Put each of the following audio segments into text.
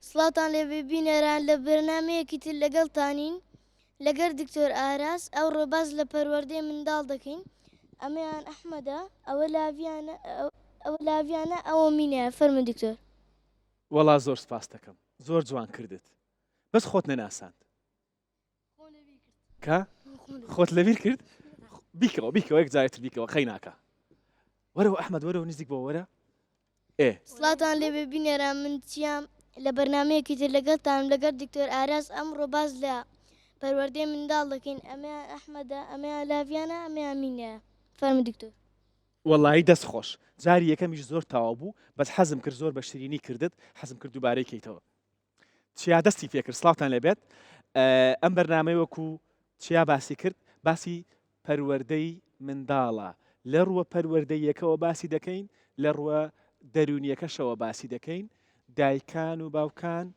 سڵاتان لێ ببینەران لە بەرنامەیەکی تر لەگەڵتانین لەگەر دکتۆر ئاراس ئەو ڕۆباز لە پەروەردەی منداڵ دەکەین ئەمەیان ئەحمەدە ئەوە لاویانە ئەوە مینەیە فەرمو دکتۆر. وەڵا زۆر سپاس دەکەم زۆر جوان کردت بەس خۆت نەناساند کە خۆت لەبیر کرد بیکەوە یەک جارێتر بیکەوە خەی ناکە وەرەوە ئەحمەد وەرەوە نزیک بۆ وەرە سڵاتان لێ ببینەران من چیام لە بەرنمەیەکی تر لەگەڵتان لەگەر دکتۆر ئاراس ئەم ڕۆباز لە پەروەردەی منداڵ دەکەین ئەمەیان ئەحمەدە ئەمەیان لاویانە ئەمەیان مینەیە فەرمو دکتۆر. وەڵی دەست خۆش جاری یەکەمیش زۆر تاوا بوو بەس حەزم کرد زۆر بە شیرینی کردت حەزم کرد دووبارەی کەیتەوە چیا دەستی پێکرد سڵاوتان لێبێت ئەم بەرنامەی وەکو چیا باسی کرد باسی پەروەردەی منداڵە لە ڕووە پەروەردەیەکەوە باسی دەکەین لە ڕووە دەرونیەکەشەوە باسی دەکەین دایکان و باوکان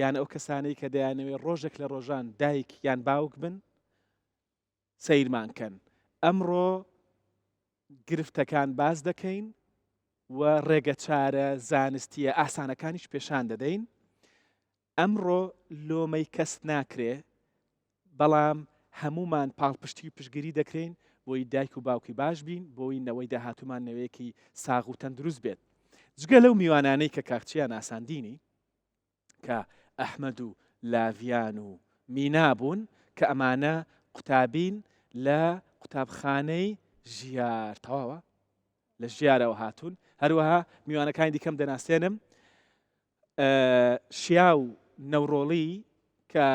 یان ئەو کەسانەی کە دەیانەوێت ڕۆژێک لە ڕۆژان دایک یان باوک بن سەیرمانکەن ئەمڕۆ گرفتەکان باز دەکەین و ڕێگە چارە زانستیە ئاسانەکانیش پێشان دەدەین ئەمڕۆ لۆمەی کەس ناکرێ بەڵام هەمومان پاڵپشتی و پشگیری دەکرێن بۆی دایک و باوکی باش بین بۆی نەوەی داهاتومان نەوەیەکی ساغ و تەندروست بێت جگە لەو میوانانەی کە کاکچیان ئاساندینی کە ئەحمەد و لاڤیان و مینابوون کە ئەمانە قوتابین لە قوتابخانەی ژیار تەواوە لە ژیارەوە هاتوون هەروەها میوانەکانی دیکەم دەناسێنم شیا و نەوڕۆڵی کە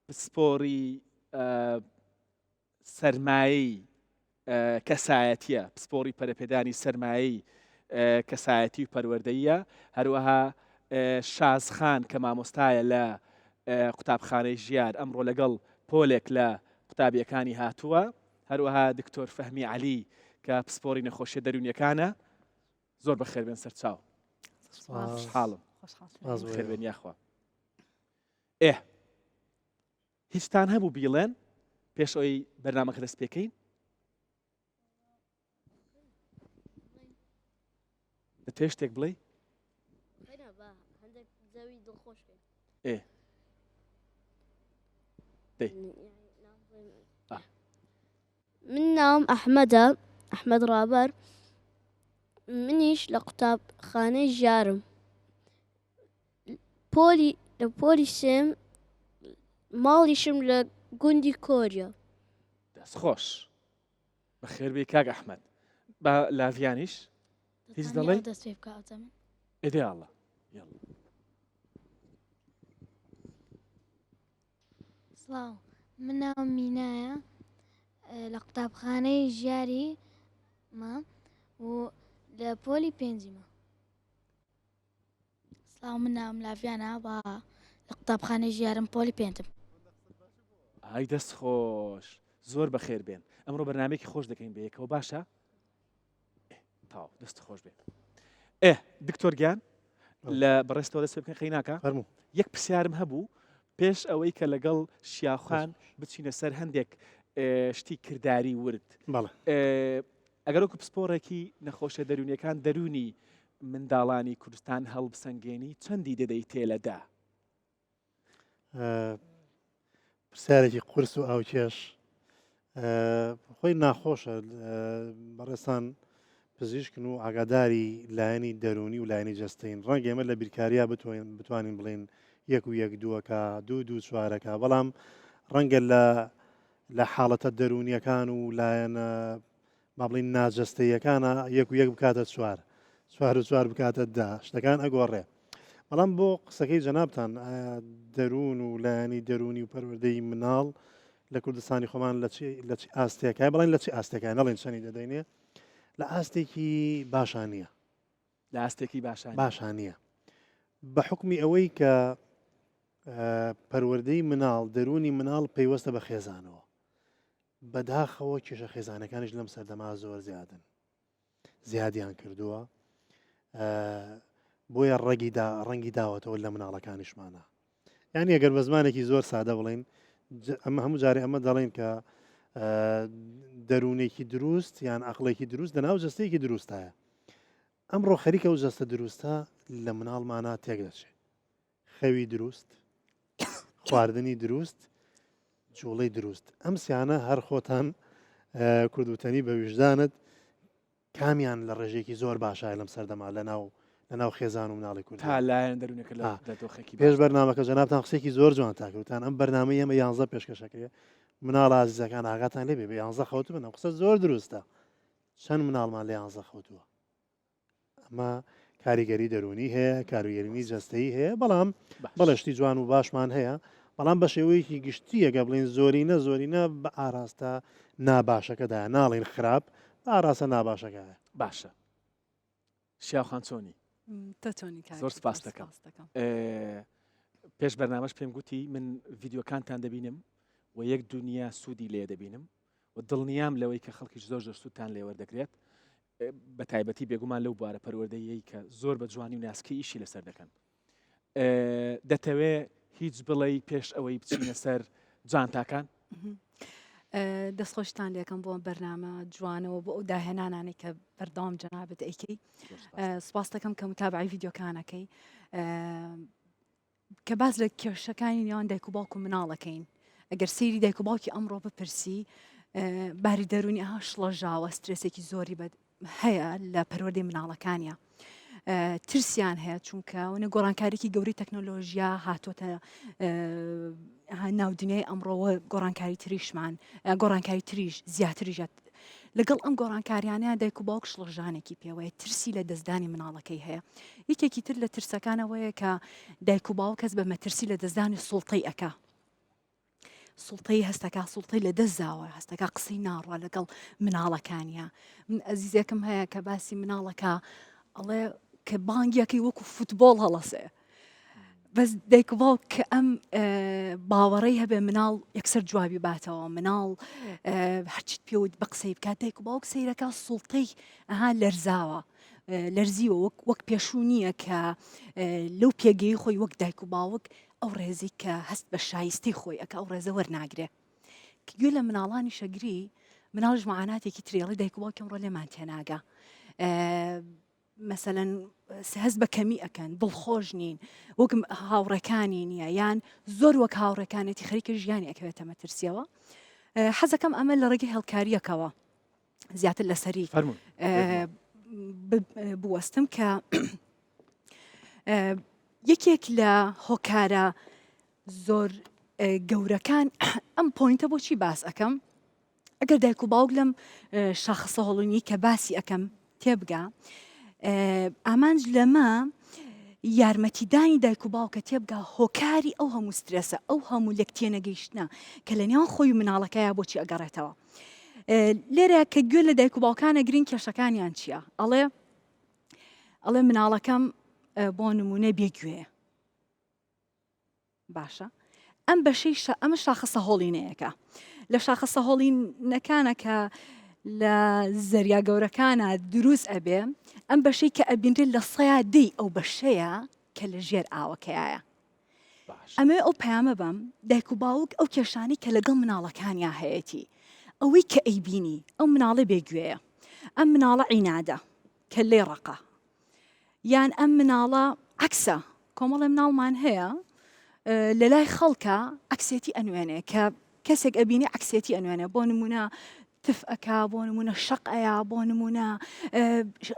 پسپۆری سەرمایی کەسایەتیە پسپۆری پەرەپێدانی سەرمایی کەسایەتی و پەروەردەیە هەروەها شازخان کە مامۆستایە لە قوتابخانەی ژیار ئەمڕۆ لەگەڵ پۆلێک لە قوتابیەکانی هاتووە هەروەها دکتۆر فەهمی عەلی کە پسپۆری نەخۆشیە دەرونیەکانە زۆر بەخێر بێن سەرچاو حاڵم خێربێن یاخوا هیچتان هەبوو بیڵێن پێش ئەوی بەرنامەکە دەست پێکەین دەتوێت شتێک بڵێ من ناوم ئەحمەدە ئەحمەد ڕابەر منیش لە قوتابخانەی ژیارم لە پۆلی سێم ماڵیشم لە گوندی کۆریە. دەست خۆش بەخێر بێ کاک ئەحمەد بە لاڤیانیش هیچ دەڵێ دەست پێ بکە ئەوتەمە ئێدەیاڵە سڵاو من ناوم مینایە لە قوتابخانەی ژیاری مە و لە پۆلی پێنجمە. سڵاو من ناوم لاڤیانە بە لە قوتابخانەی ژیارم پۆلی پێنجم. ئای دەست خۆش زۆر بەخێر بێن ئەمڕۆ بەرنامێکی خۆش دەکەین بەیەکەوە باشە تاو دەست خۆش بێت دکتۆر گیان لە بەڕێستەوە دەست بکەن خەی ناکە یەک پرسیارم هەبوو پێش ئەوەی کە لەگەڵ شیاخان بچینە سەر هەندێک شتی کردداری ورد ئەگەر وەکو پسپۆڕێکی نەخۆشە دەرونیەکان دەرونی منداڵانی کوردستان هەڵبسەنگێنی چەندی دەدەی تێلەدا پرسیارێکی قورس و ئاوکێش خۆی ناخۆشە بەڕێستان پزیشکن و ئاگاداری لایەنی دەرونی و لایەنی جەستەین ڕەنگە ئێمە لە بیرکاریا بتوانین بڵێن یەک و یەک دووەکە دوو چوارەکە بەڵام ڕەنگە لە حاڵەتە دەرونیەکان و لایەنە با بڵین ناجەستەیەکانە یەک و یەک بکاتە چوار بکاتە دا شتەکان ئەگۆڕێ بەڵام بۆ قسەکەی جەنابتان دەرون و لایەنی دەرونی و پەروەردەی مناڵ لە کوردستانی خۆمان لە چی ئاستێکای بڵێن لە چی ئاستێکای نەڵێن چەنی دەدەینێ لە ئاستێکی باشانیە لە ئاستێکی باشانیە بە حکمی ئەوەی کە پەروەردەی مناڵ دەرونی مناڵ پەیوەستە بە خێزانەوە بەداخەوە کێشە خێزانەکانیش لەم سەردەما زۆر زیادیان کردووە بۆیە ڕەنگی داوەتەوە لە مناڵەکانیشمانە یعنی ئەگەر بە زمانێکی زۆر سادە بڵین ئەمە هەموو جارێ ئەمە دەڵێن کە دەرونێکی دروست یان عەقڵێکی دروست لەناو جەستەیەکی دروستایە ئەمڕۆ خەریکە و جەستە دروستە لە مناڵمانە تێک دەچێت خەوی دروست خواردنی دروست جوڵەی دروست ئەم سیانە هەر خۆتان کوردوتەنی بە ویژدانت کامیان لە ڕێژێکی زۆر باشایە لەم سەردەما لەناو خێزان و مناڵی کورد تا لایەن دەرونەکە لە دۆخێکی پێش بەرنامەکە جەنابتان قسێکی زۆر جوان تاکەوتان ئەم بەرنامەی ئێمە 11 پێشکەشەکرێ مناڵ ئازیزەکان ئاگاتان لێبێ بە 11 خەوت بنەوە قسە زۆر دروستە چەند مناڵمان لە 11 خەوتووە ئەمە کاریگەری دەرونی هەیە کاروگەرینی جەستەیی هەیە بەڵام بەڵشتی جوان و باشمان هەیە بەڵام بە شێوەیەکی گشتی ئەگە بڵین زۆرینە بە ئاراستە ناباشەکەدا ناڵین خراپ بە ئاراستە ناباشەکەە باشە شیاوخان چۆنی زۆر سپاس دەکەم پێش بەرنامەش پێم گوتی من ڤیددیوکانتان دەبینم و یەک دنیا سوودی لێ دەبینم و دڵنیام لەوەی کە خەڵکیش زۆر سوودتان لێوەردەگرێت بە تایبەتی بێگومان لەو بوارە پەروەردەیەی کە زۆر بە جوانی و ناسکی ئیشی لەسەر دەکەن دەتەوێت هیچ بڵێ پێش ئەوەی بچینە سەر جانتاکان دەستخۆشتان لێکم بۆ بەرنامە جوانەوە بۆ ئەو داهێنانانی کە بەردەوام جەنابەت ئەیکەی سپاس دەکەم کە متابعی ڤیددیوکانەکەی کە باز لە کێشەکانی نێوان دایک و باوک و مناڵەکەین ئەگەر سەیری دایک و باوکی ئەمڕۆ بپرسی باری دەرونی ئەها شڵەژاوە سترێسێکی زۆری هەیە لە پەروەردەی مناڵەکانیە ترسیان هەیە چونکە وەنە گۆڕانکاریی گەوری تەکنۆلۆژیا هاتۆتە ناودنیای ئەمڕۆوە گۆڕانکاری تریشمان گۆڕانکاری تریش زیاتریژەت لەگەڵ ئەم گۆڕانکاریانەیە دایک و باوک شڵەژانێکی پێوەیە ترسی لە دەستدانی مناڵەکەی هەیە یەکێکی تر لە ترسەکانەوەیە کە دایک و باوک کەس بە مەترسی لە دەستدانی سوڵتەی ئەکا سوڵتەی هەستەکە سوڵتەی لە دەستداوە هەستەکە قسەی ناڕوە لەگەڵ مناڵەکانیە من ئەزیزێکم هەیە کە باسی مناڵەکە ئەڵێ کە بانگیەکەی وەکو فوتبۆڵ هەڵەسێ بەس دایک و باوک کە ئەم باوەڕەی هەبێ مناڵ یەکسەر جوابی باتەوە مناڵ هەرچیت پێوت بە قسەی بکات دایک و باوک سەیرەکە سوڵتەی ئەها لەرزاوە لەرزیوە وەک پێشوو نییە کە لەو پێگەی خۆی وەک دایک و باوک ئەو ڕێزی کە هەست بە شایستی خۆی ئەکە ئەو ڕێزە وەرناگرێ گوێ لە مناڵانی شەگری مناڵش معاناتێکی ترێڵی دایک و باوکم ڕۆ لێمان تێناگە مثلەن هەست بە کەمی ئەکەن دڵخۆش نین وەک هاوڕەکانی نییە یان زۆر وەک هاوڕەکانێتی خەریکە ژیانی ئەکەوێتە مەترسیەوە حەزەکەم ئەمە لە ڕێگەی هەڵکاریەکەوە زیاتر لەسەری بوەستم کە یەکێک لە هۆکارە زۆر گەورەکان ئەم پۆینتە بۆچی باس ئەەکەم ئەگەر دایک و باوک لەم شاخصە هەڵونی کە باسی ئەەکەم تێبگا ئامانج لەمە یارمەتیدانی دایک و باوکە تێبگا هۆکاری ئەو هەموو سترێسە ئەو هەموو لەکتێ نەگەیشتنە کە لە نێوان خۆی و مناڵەکەیە بۆچی ئەگەڕێتەوە لێرە کە گوێ لە دایک و باوکانە گرنگ کێشەکانیان چییە ئەڵێ مناڵەکەم بۆ نمونە بێگوێ باشە ئەم بەشەی ئەمە شاخصە هۆڵینەیەەکە لە شاخصە هۆڵینەکانە کە لە زەریا گەورەکانە دروست ئەبێ ئەم بەشەی کە ئەبینرێت لە سەیا دەی ئەو بەشەیە کە لە ژێر ئاوەکەیە ئەمێ ئەو پەیامە بەم دایک و باوک ئەو کێشانی کە لەگەڵ مناڵەکانیا هەیەی ئەوەی کە ئەیبینی ئەو مناڵە بێگوێیە ئەم مناڵە عینادە کە لێ ڕقە یان ئەم مناڵە عکسە کۆمەڵی مناڵمان هەیە لە لای خەڵکە عکسێتی ئەنوێنێ کە کەسێک ئەبینی عکسێتی ئەنوێنێ بۆ نمونە تف ئەکا بۆ نمونە شەق ئەیە بۆ نمونە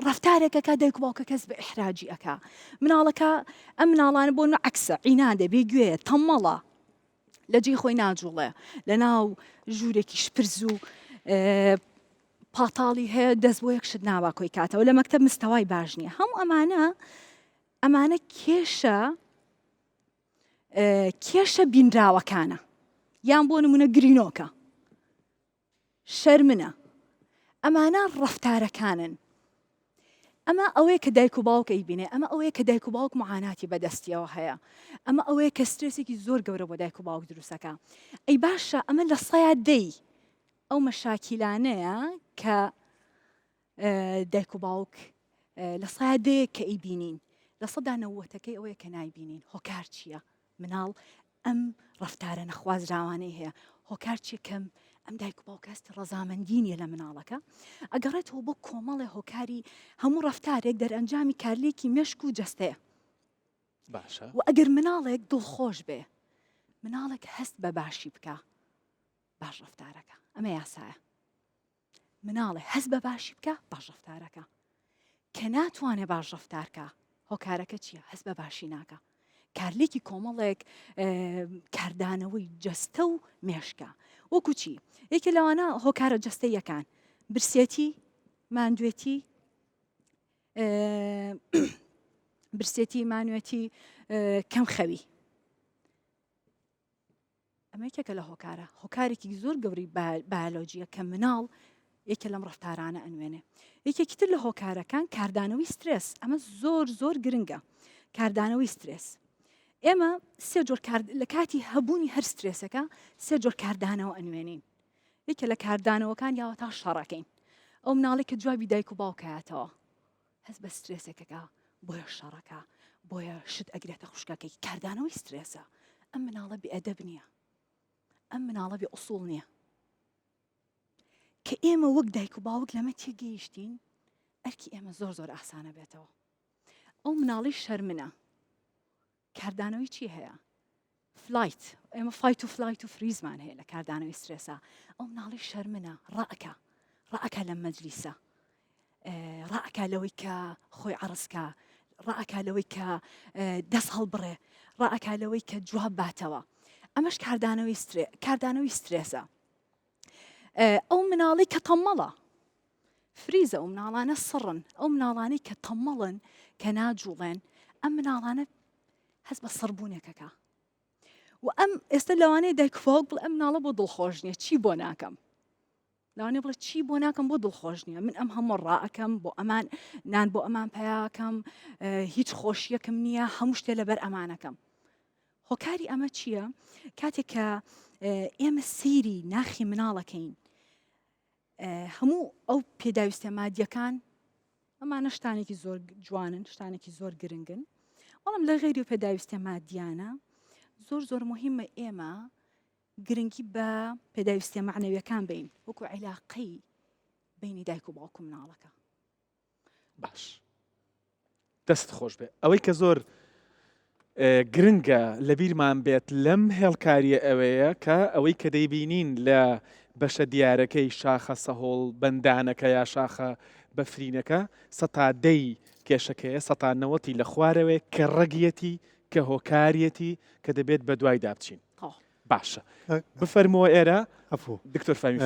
ڕفتارێکەکە دایک و باوکە کەس بە ئیحراجی ئەکا مناڵەکە ئەم مناڵانە بۆ نمونە عکسە عینادە بێگوێیە تەممەڵە لە جێی خۆی ناجوڵێ لە ناو ژوورێکی شپرز و پاتاڵی هەیە دەست بۆ یەکشت ناوا کۆی کاتەوە لە مەکتەب مستەوای باش نییە هەموو ئەمانە کێشە بینراوەکانە یان بۆ نمونە گرینۆکە شەرمنە ئەمانە ڕەفتارەکانن ئەمە ئەوەیە کە دایک و باوک ئەیبینێ ئەمە ئەوەیە کە دایک و باوک معاناتی بەدەستیەوە هەیە ئەمە ئەوەیە کە سترێسێکی زۆر گەورە بۆ دایک و باوک دروستەکە ئەی باشە ئەمە لە سەیا دەی ئەو مەشاکیلانەیە کە دایک و باوک لە سەیا دەیە کە ئەیبینین لە سەدا نەوەتەکەی ئەوەیە کە نایبینین هۆکار چییە مناڵ ئەم ڕەفتارە نەخوازراوانەی هەیە هۆکار چیە کەم ئەم دایک و باوکەستی ڕەزامەندی نیە لە مناڵەکە ئەگەڕێتەوە بۆ کۆمەڵی هۆکاری هەموو ڕەفتارێک دەرئەنجامی کارلێکی مێشک و جەستەیە باشە و ئەگەر مناڵێک دڵخۆش بێ مناڵێک هەست بە باشی بکە باش ڕفتارەکە ئەمە یاسایە مناڵێ هەست بە باشی بکە باش ڕفتارەکە کە ناتوانێ باش ڕفتارکە هۆکارەکە چییە هەست بە باشی ناکە کارلێکی کۆمەڵێک کاردانەوەی جەستە و مێشکە وەکو چی یەکێ لەوانە هۆکارە جەستە یەکان برسێتی ماندوێتی برسێتی مانوێتی کەم خەوی ئەمە یەکێکە لە هۆکارێکی زۆر گەوری بایۆلۆجیە کە مناڵ یەکێ لەم ڕفتارانە ئەنوێنێ یەکێکی تر لە هۆکارەکان کاردانەوەی سترێس ئەمە زۆر گرنگە کاردانەوەی سترێس ئێمە سێ جۆر لە کاتی هەبوونی هەر سترێسەکە سێ جۆر کاردانەوە ئەنوێنین یەکێ لە کاردانەوەکان یاوە تا شەڕەکەین ئەو مناڵێک کە جوابی دایک و باوکایەتەوە هەست بە سترێسێکەکە بۆیە شەڕەکە بۆیە شت ئەگرێتە خوشکەکەی کاردانەوەی سترێسە ئەم مناڵە بێئەدەب نییە ئەم مناڵە بێ ئوسوڵ نییە کە ئێمە وەک دایک و باوک لەمە تێگەیشتین ئەرکی ئێمە زۆر ئاسانە بێتەوە ئەو مناڵی شەرمنە کاردانەوەی چی هەیە فلایت ئێمە فایت و فلایت و فریزمان هەیە لە کاردانەوەی سترێسە ئەو مناڵی شەرمنە ڕائەکە لە مەجلیسە ڕائەکە لەوەی کە خۆی عەرزکە ڕائەکە لەوەی کە دەست هەڵبڕێ ڕائەکە لەوەی کە جواب باتەوە ئەمەش کاردانەوەی سترێسە ئەو مناڵی کە تەممەڵە فریزە ئەو مناڵانە سڕن ئەو مناڵانەی کە تەممەڵن کە ناجوڵێن ئەم مناڵانە هەست بە سڕبوونێکەکە و ئەم ئێستا لەوانەیە دایکفۆک بڵ ئەم مناڵە بۆ دڵخۆش نییە چی بۆ ناکەم لەوانەیە بڵێ چی بۆ ناکەم بۆ دڵخۆش نییە من ئەم هەموو ڕائەکەم بۆ ئەمان نان بۆ ئەمان پیاکەم هیچ خۆشیەکەم نییە هەموو شتێ لەبەر ئەمانەکەم هۆکاری ئەمە چییە کاتێک کە ئێمە سەیری ناخی مناڵەکەین هەموو ئەو پێداویستە مادیەکان ئەمانە شتانێکی زۆر جوانن شتانێکی زۆر گرنگن بەڵام لە غێری و پێداویستە مادیانە زۆر مهمە ئێمە گرنگی بە پێداویستە معنەویەکان بین وەکو عیلاقەی بینی دایک و باوک و مناڵەکە باش دەست خۆش بێ ئەوەی کە زۆر گرنگە لەبیرمان بێت لەم هێڵکاریە ئەوەیە کە ئەوەی کە دەیبینین لە بەشە دیارەکەی شاخە سەهۆڵ بەندانەکە یا شاخە بەفرینەکە سەتا دەی کێشەکەیە سەتا نەوەتی لە خوارەوەی کە ڕەگیەتی کە هۆکاریەتی کە دەبێت بە دوای دابچین باشە بفەرمەوە ئێرە ئەفوو دکتۆر فەرمی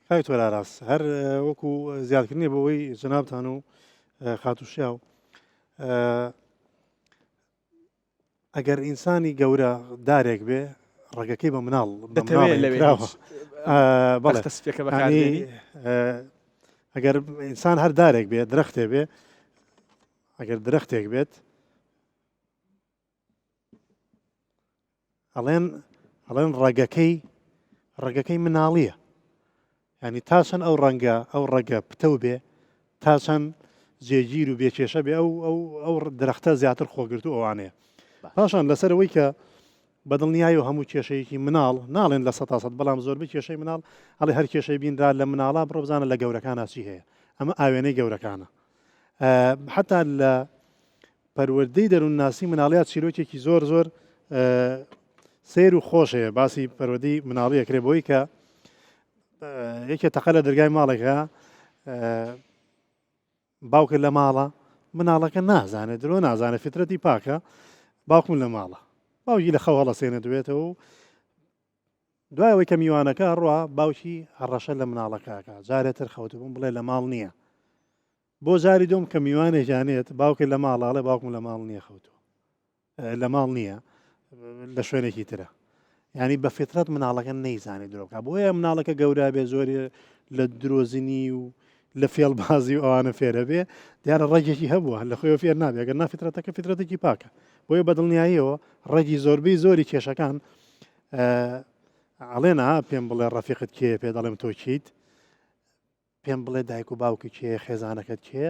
خاوی تۆرا ڕاست هەر وەکو زیادکردنی بەوەی جەنابتان و خاتوشیا و ئەگەر ئینسانی گەورە دارێک بێ ڕێگەکەی بە مناڵ ئەگەر ئینسان هەر دارێک بێ درەختێ بێ ئەگەر درەختێک بێت ئەڵێن ڕێگەکەی مناڵیە ینی تا چەند ئەو ڕێگە پتە بێ تا چەند جێگیر و بێکێشە بێ ئەو درەختە زیاتر خۆگرتو ئەوانەیە پاشان لەسەرەوەی کە بەدڵنیایی و هەموو کێشەیەکی مناڵ ناڵێن لە 100 بەڵام زۆربەی کێشەی مناڵ هەڵی هەر کێشەی بینرا لە مناڵە بڕۆ بزانە لە گەورەکانە چی هەیە ئەمە ئاوێنەی گەورەکانە حتا لە پەروەردەی دەروونناسی مناڵیات چیرۆکێکی زۆر سیر و خۆشەیە باسی پەروەردەی مناڵی ئەکرێ بۆی کە یەکێ تەقە لە دەرگای ماڵێکە باوکە لە ماڵە مناڵەکە نازانێت درۆ نازانێت فترەتی پاکە باوکم لە ماڵە باوکی لە خەو هەڵەسێنە دوێتەوە و دوایەوەی کە میوانەکە ڕوا باوکی هەڕەشە لە مناڵەکەکە جارێتر خەوتبووم بڵێ لە ماڵ نییە بۆ جاری دۆم کە میوانێکیانێت باوکە لە ماڵاڵێ باوکم لە ماڵ نییە خەوتەوە لە ماڵ نییە لە شوێنێکی ترە ینی بە فترەت مناڵەکە نەیزانێت درۆکە بۆیە مناڵەکە گەورە بێ زۆری لە درۆزنی و لە فێڵبازی و ئەوانە فێرە بێ دیارە ڕێگێکی هەبووە لە خۆی فێر نابێ گەر نافیترەتەکە فترەتێکی پاکە بۆیە بەدڵنیاییەوە ڕێگی زۆربەی زۆری کێشەکان ئەڵێنا پێم بڵێ ڕەفیقت کێ پێ دەڵێم تۆ چیت پێم بڵێ دایک و باوکی کێ خێزانەکەت کێ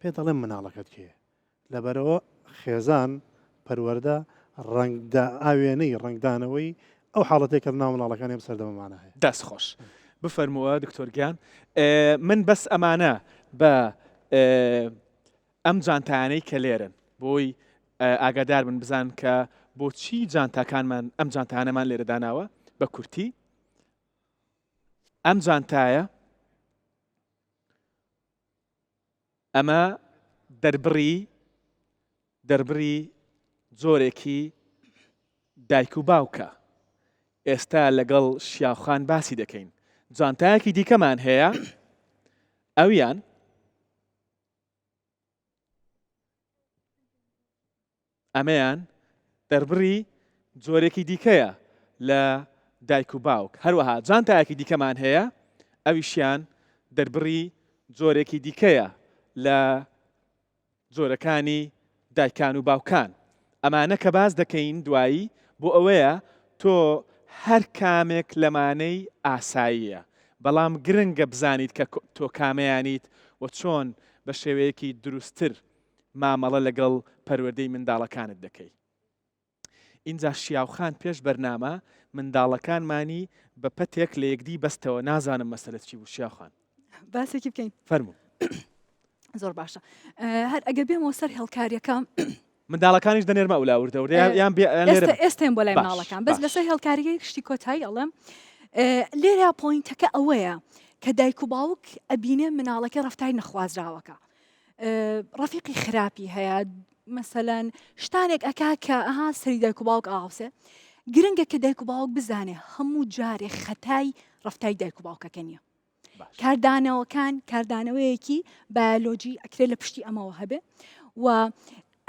پێ دەڵێم مناڵەکەت کێ لەبەرەوە خێزان پەروەردە ڕەنگدا ئاوێنەی ڕنگدانەوەی ئەو حاڵەتێکە ناو مناڵەکانی ئەم سەردەمەمانە هەیە دەست خۆش بفەرمووە دکتۆر گیان من بەس ئەمانە بە ئەم جانتانەی کە لێرن بۆی ئاگادار بن بزان کە بۆچی جانتاکانمان ئەم جانتانەمان لێرە داناوە بە کورتی. ئەم جانتایە ئەمە دەربڕی جۆرێکی دایک و باوکە. ئێستا لەگەڵ شیاوخان باسی دەکەین. جانتایەکی دیکەمان هەیە ئەویان ئەمەیان دەربڕی جۆرێکی دیکەیە لە دایک و باوک. هەروەها جانتایەکی دیکەمان هەیە ئەویشیان دەربڕی جۆرێکی دیکەیە لە جۆرەکانی دایکان و باوکان. ئەمانە کە باز دەکەین دوایی بۆ ئەوەیە تۆ هەر کامێک لەمانەی ئاساییە، بەڵام گرنگە بزانیت کە تۆ کامەیانیت و چۆن بە شێوەیەکی دروستتر مامەڵە لەگەڵ پەروەردەی منداڵەکانت دەکەی. اینجا شیاوخان پێش بەرنامە منداڵەکانمانی بە پەتێک لە یەکدی بەستەوە. نازانم مەسەلەت چی بوو شیاوخان. باسێکی بکەین. فەرموو. زۆر باشە. هەر ئەگەر بێمەوە سەر هێڵکاریەکەم منداڵەکانیش دەنێرمە ئەولاوردەوە یان لێرە ئێستێن بۆ لای مناڵەکان بەس لەسەر هێڵکاریگەی شتی کۆتایی ئەڵێم لێرە پۆینتەکە ئەوەیە کە دایک و باوک ئەبینێ مناڵەکە ڕەفتاری نەخوازراوەکە. ڕەفیقی خراپی هەیە مەسەلەن شتانێک ئەکا کە ئەها سەری دایک و باوک ئاوسێ. گرنگە کە دایک و باوک بزانێ هەموو جارێک خەتای ڕەفتاری دایک و باوکەکە نییە. کاردانەوەکان کاردانەوەیەکی بایۆلۆجی ئەکرێت لە پشتی ئەمەوە هەبێ و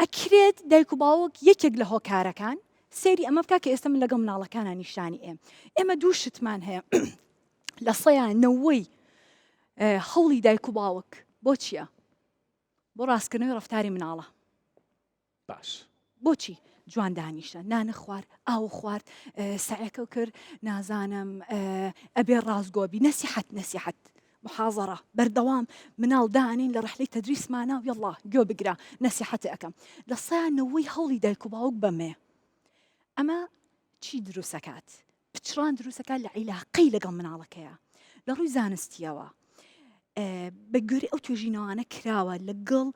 ئەکرێت دایک و باوک یەکێک لە هۆکارەکان سێری ئەمە بکە کە ئێستا من لەگەڵ مناڵەکانە نیشانی ئێمە دوو شتمان هەیە لە سەیانەوەی هەوڵی دایک و باوک بۆ چییە؟ بۆ ڕاستکردنەوەی ڕەفتاری مناڵە. باش. بۆچی؟ جوان دانیشتە، نانە خوارد، ئاو خوارد، سعیەکە کرد، نازانم ئەبێ ڕازگۆبی، نەسیحەت محاضرە بەردەوام مناڵ دانین لە ڕحلەی تەدریسمانە و یەڵڵا گوێ بگرە نەسیحەت ئەەکەم. لە سەیانەوەی هەوڵی دایک و باوک بەمێ. ئەمە چی دروستەکات؟ پچڕان دروستەکات لە عیلاقەی لەگەڵ مناڵەکەیە. لە ڕووی زانستیەوە بە گوێرەی ئەو توێژینەوانە کراوە لەگەڵ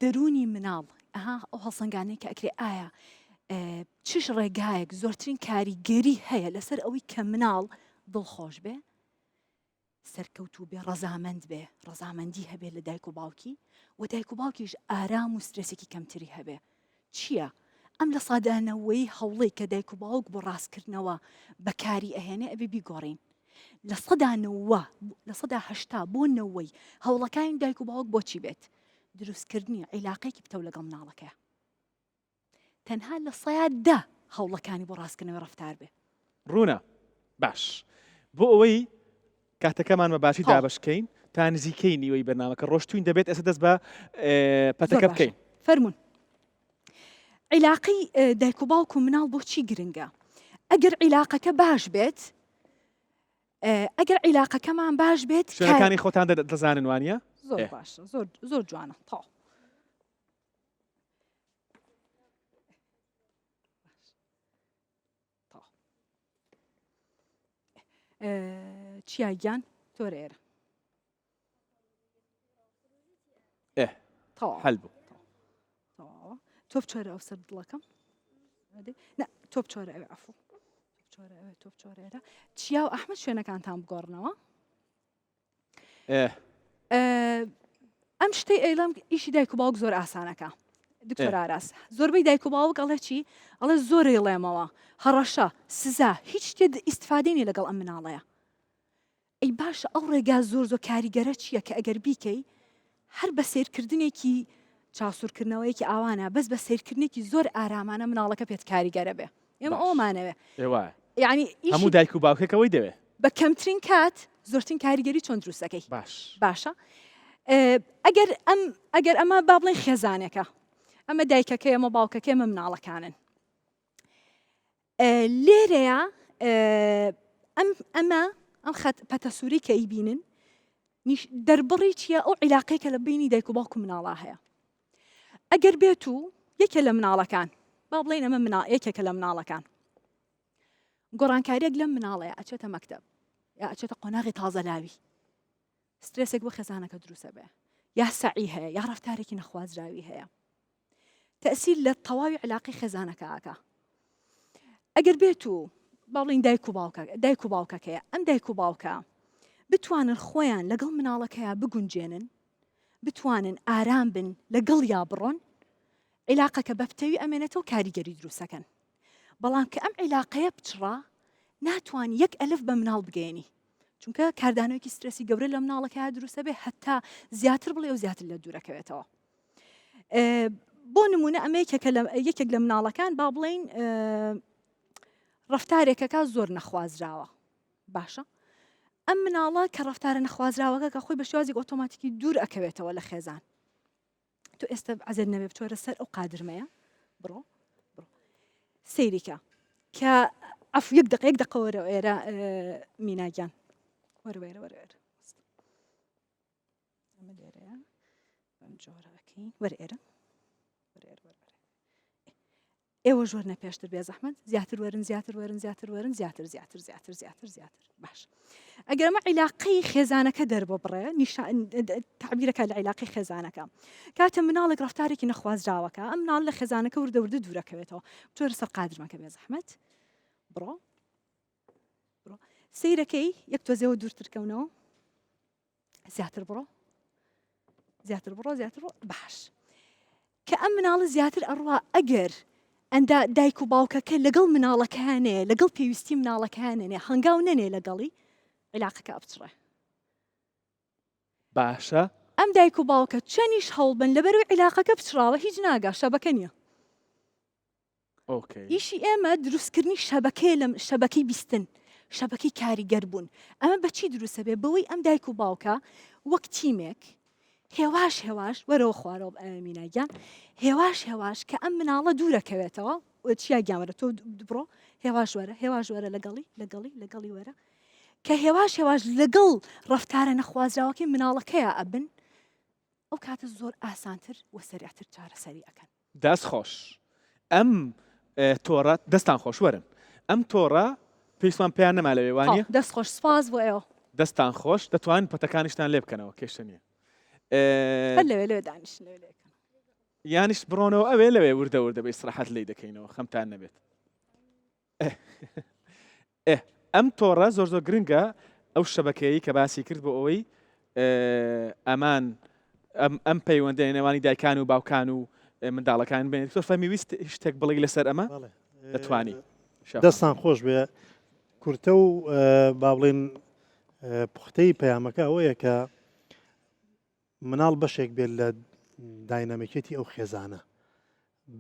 دەرونی مناڵ. ئەو هەڵسەنگانەی کە ئەکرێ ئایا چش ڕێگایەک زۆرترین کاریگەری هەیە لەسەر ئەوەی کە مناڵ دڵخۆش بێ، سەرکەوتوو بێ، ڕەزامەند بێ، ڕەزامەندی هەبێ لە دایک و باوکی و دایک و باوکیش ئارام و سترێسێکی کەمتری هەبێ. چییە؟ ئەم لە سادانەوەی هەوڵی کە دایک و باوک بۆ ڕاستکردنەوە بەکاری ئەهێنێ ئەبێ بیگۆڕین. لە سەدا هەشتا بۆ 90 هەوڵەکانی دایک و باوک بۆچی بێت؟ دروستکردنی عیلاقەیەکی پتە لەگەڵ مناڵەکە. تەنها لە 100 هەوڵەکانی بۆ ڕاستکردنەوەی ڕەفتار بێ. ڕوونە. باش. بۆ ئەوەی کاتەکەمان بە باشی دابشکەین تا نزیکەی نیوەی بەرنامەکە ڕۆشتوین دەبێت ئێستا دەست بە پەتەکە بکەین. فەرمون. عیلاقەی دایک و باوک و مناڵ بۆچی گرنگە؟ ئەگەر عیلاقەکە باش بێت، ئەگەر عیلاقەکەمان باش بێت شوێنەکانی خۆتان دەزانن وانە؟ زۆر باشە، زۆر جوانە. چیاگیان تۆرە ئێرە هەل بوو. تۆ بچۆرە ئەو سەر دڵەکەم تۆ بچۆرە ئەوێ عەفو تۆ بچۆرە ئێرە. چیا و ئەحمەد شوێنەکانتان بگۆڕنەوە. ئەم شتەی ئەیڵم ئیشی دایک و باوک زۆر ئاسانەکە. دکتۆر ئاراس زۆربەی دایک و باوک ئەڵێ چی؟ ئەڵێ زۆر ئێڵێمەوە هەڕەشە سزا هیچ شتێ ئیسفادێنی لەگەڵ ئەم مناڵەیە. ئەی باشە ئەو ڕێگا زۆر کاریگەرە چییە کە ئەگەر بیکەی هەر بە سیرکردنێکی چاسوورکردنەوەیەکی ئاوانە بەس بە سیرکردنێکی زۆر ئارامانە مناڵەکە پێت کاریگەرە بێ. ئێمە ئەومانەوێ یعنی هەموو دایک و باوکەکەوەی دەوێ بە کەمترین کات زۆرترین کاریگەری چۆن دروستەکەی. باشە ئەگەر ئەمە با بڵێن خێزانێکە، ئەمە دایکەکە ئەمە باوکەکە ئەمە مناڵەکانن. لێرەیە ئەمە خەت پەتەسووری کە ئەیبینن دەربڕی چییە؟ ئەو عیلاقەیەکە لە بینی دایک و باوک و مناڵە هەیە. ئەگەر بێت و یەکێ لە مناڵەکان با بڵێن ئەمە یەکێکە لە مناڵەکان گۆڕانکاریەک لەم مناڵەیە ئەچێتە مەکتەب یا ئەچێتە قۆناغی تازەلاوی، سترێسێک بۆ خێزانەکە دروستە بێ، یا سەعی هەیە یا ڕەفتارێکی نەخوازراوی هەیە. تأثیر لە تەواوی علاقی خێزانەکەکە ئەگەر بێت و باڵین دایک و باوکەکەیە ئەم دایک و باوکە بتوانن خۆیان لەگەڵ مناڵەکەیە بگونجێنن بتوانن ئارام بن لەگەڵ یا بڕۆن عیلاقەکە بەفتەوی ئەمێنێتەوە کاریگەری دروستەکەن بەڵام کە ئەم عیلاقەیە بچڕا ناتوان یەک ئەلف بە مناڵ بگەێنی چونکە کاردانەوەیکی سترەسی گەورە لە مناڵەکەیە دروستە بێ هەتا زیاتر بڵێ و زیاتر لە دوورەکەوێتەوە بۆ نمونە ئەمە یەکێک لە مناڵەکان با بڵێن ڕەفتارێکەکە زۆر نەخوازراوە باشە ئەم مناڵە کە ڕەفتارە نەخوازراوەکە کە خۆی بە شێوازێک ئۆتۆماتیکی دوور ئەکەوێتەوە لە خێزان تۆ ئێستا عەزت نەبێ بچۆرە سەر ئەو قادرمەیە بڕۆ سەیریکە کە یەک دقە وەرە ئێرە میناگیان وەرە ئەمە لێرەیە بەم جۆرەکەین وەرە ئێرە ئێوە ژۆر نەپێشتر بێ زەحمەت زیاتر وەرن زیاتر باش ئەگەر ئەمە عیلاقەی خێزانەکە دەربۆ بڕێ تعبیرەکە لە عیلاقی خێزانەکە کاتە مناڵێک ڕەفتارێکی نەخوازراوەکە ئەم مناڵ لە خێزانەکە وردە دوورەکەوێتەوە جۆرە سەر قادرمەکە بێ زەحمەت بڕۆ سەیرەکەی یەک تۆزێەوە دوورترکەونەوە زیاتر بڕۆ باش کە ئەم مناڵە زیاتر ئەڕوا ئەگەر ئەندا دایک و باوکەکە لەگەڵ مناڵەکانێ لەگەڵ پێویستی مناڵەکانێ هەنگاو نەنێ لەگەڵی عیلاقەکە ئەبچڕێ باشە ئەم دایک و باوکە چەنیش هەوڵبن لەبەرەوەی عیلاقەکە بچراوە هیچ ناگا شەبەکە نییە ئیشی ئێمە دروستکردنی شەبەکەی لە شەبەکەی بیستن شەبەکەی کاریگەر بوون ئەمە بەچی دروستە بێ بەوەی ئەم دایک و باوکە وەک تیمێک هێواش وەرەوە خوارەوە میناگیان هێواش کە ئەم مناڵە دوورەکەوێتەوە چیا گیامەرە تۆ بڕۆ هێواش وەرە لەگەڵی وەرە کە هێواش لەگەڵ ڕەفتارە نەخوازراوەکەی مناڵەکەیە ئەبن ئەو کاتە زۆر ئاسانتر و سەریعتر چارەسەری ئەکەن دەست خۆش ئەم تۆڕە دەستان خۆش وەرن ئەم تۆڕە پێویستمان پێیان نەما لەوێ وانە دەست خۆش سپاس بۆ ئێوە دەستان خۆش دەتوانین پەتەکانیشتان لێ بکەنەوە کێشە نییە لەوێ دانیش یانیش بڕۆنەوە ئەوێ لەوێ وردە بە ئیستراحەت لی دەکەینەوە خەمتان نەبێت ئەم تۆڕە زۆر گرنگە ئەو شەبەکەیی کە باسی کرد بۆ ئەوەی ئەم پەیوەندە نێوانی دایکان و باوکان و منداڵەکان بێنێت تۆ فەرمیویست شتێک بڵێ لەسەر ئەمە دەتوانی دەستان خۆش بێ کورتە و با بڵێن پوختەی پەیامەکە ئەوەیە کە مناڵ بەشێک بێت لە داینامیکێتی ئەو خێزانە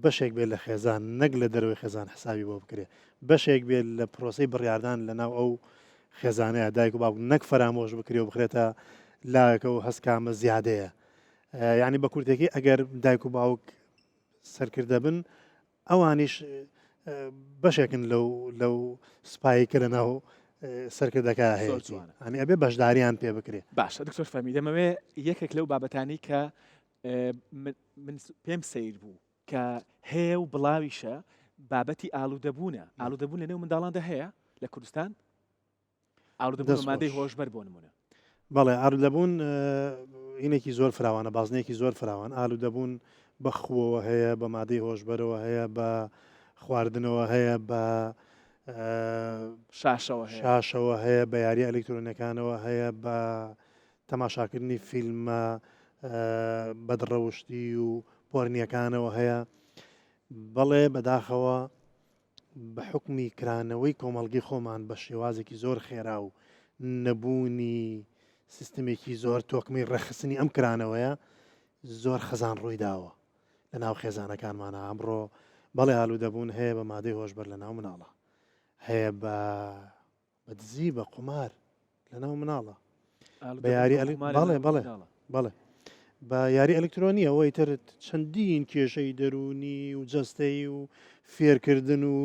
بەشێک بێت لە خێزان نەک لە دەروی خێزان حسابی بۆ بکرێ بەشێک بێت لە پرۆسی بڕیاردان لەناو ئەو خێزانەیە دایک و باوک نەک فەرامۆش بکرێ و بخرێتە لاکە و هەستکامە زیادەیە یعنی بە کورتێکی ئەگەر دایک و باوک سەرکردە بن ئەوانیش بەشێکن لەو سپایکە لەناو سەرکردەکە هەیە ئەنی ئەبێ بەشداریان پێ بکرێ باشە دکتۆر فەرمی دەمەوێ یەکێک لەو بابەتانی کە من پێم سیر بوو کە هەیە و بڵاویشە بابەتی ئالوودەبوونە ئالوودەبوون لە نێو منداڵاندا هەیە لە کوردستان ئالوودەبوون مادەی هۆشبەر بۆ نمونە بەڵێ ئالوودەبوون هینێکی زۆر فراوانە بازنێکی زۆر فراوان ئالوودەبوون بە خوەوە هەیە بە مادەی هۆشبەرەوە هەیە بە خواردنەوە هەیە بە شاشەوە هەیە بە یاری ئەلکترۆنەکانەوە هەیە بە تەماشاکردنی فیلمە بەدڕەوشتی و پۆرنیەکانەوە هەیە بەڵێ بەداخەوە بە حکمی کرانەوەی کۆمەڵگی خۆمان بە شێوازێکی زۆر خێرا و نەبوونی سیستمێکی زۆر تۆکمەی ڕەخستنی ئەم کرانەوەیە زۆر خەزان ڕووی داوە لە ناو خێزانەکانمانە ئەمڕۆ بەڵێ ئالوودەبوون هەیە بە مادەی هۆشبەر لە ناو مناڵە هەیە بە دزی بە قومار لە ناو مناڵە بە یاری بەڵێ بە یاری ئەلکترۆنیە ئەوەی تر چەندین کێشەی دەرونی و جەستەی و فێرکردن و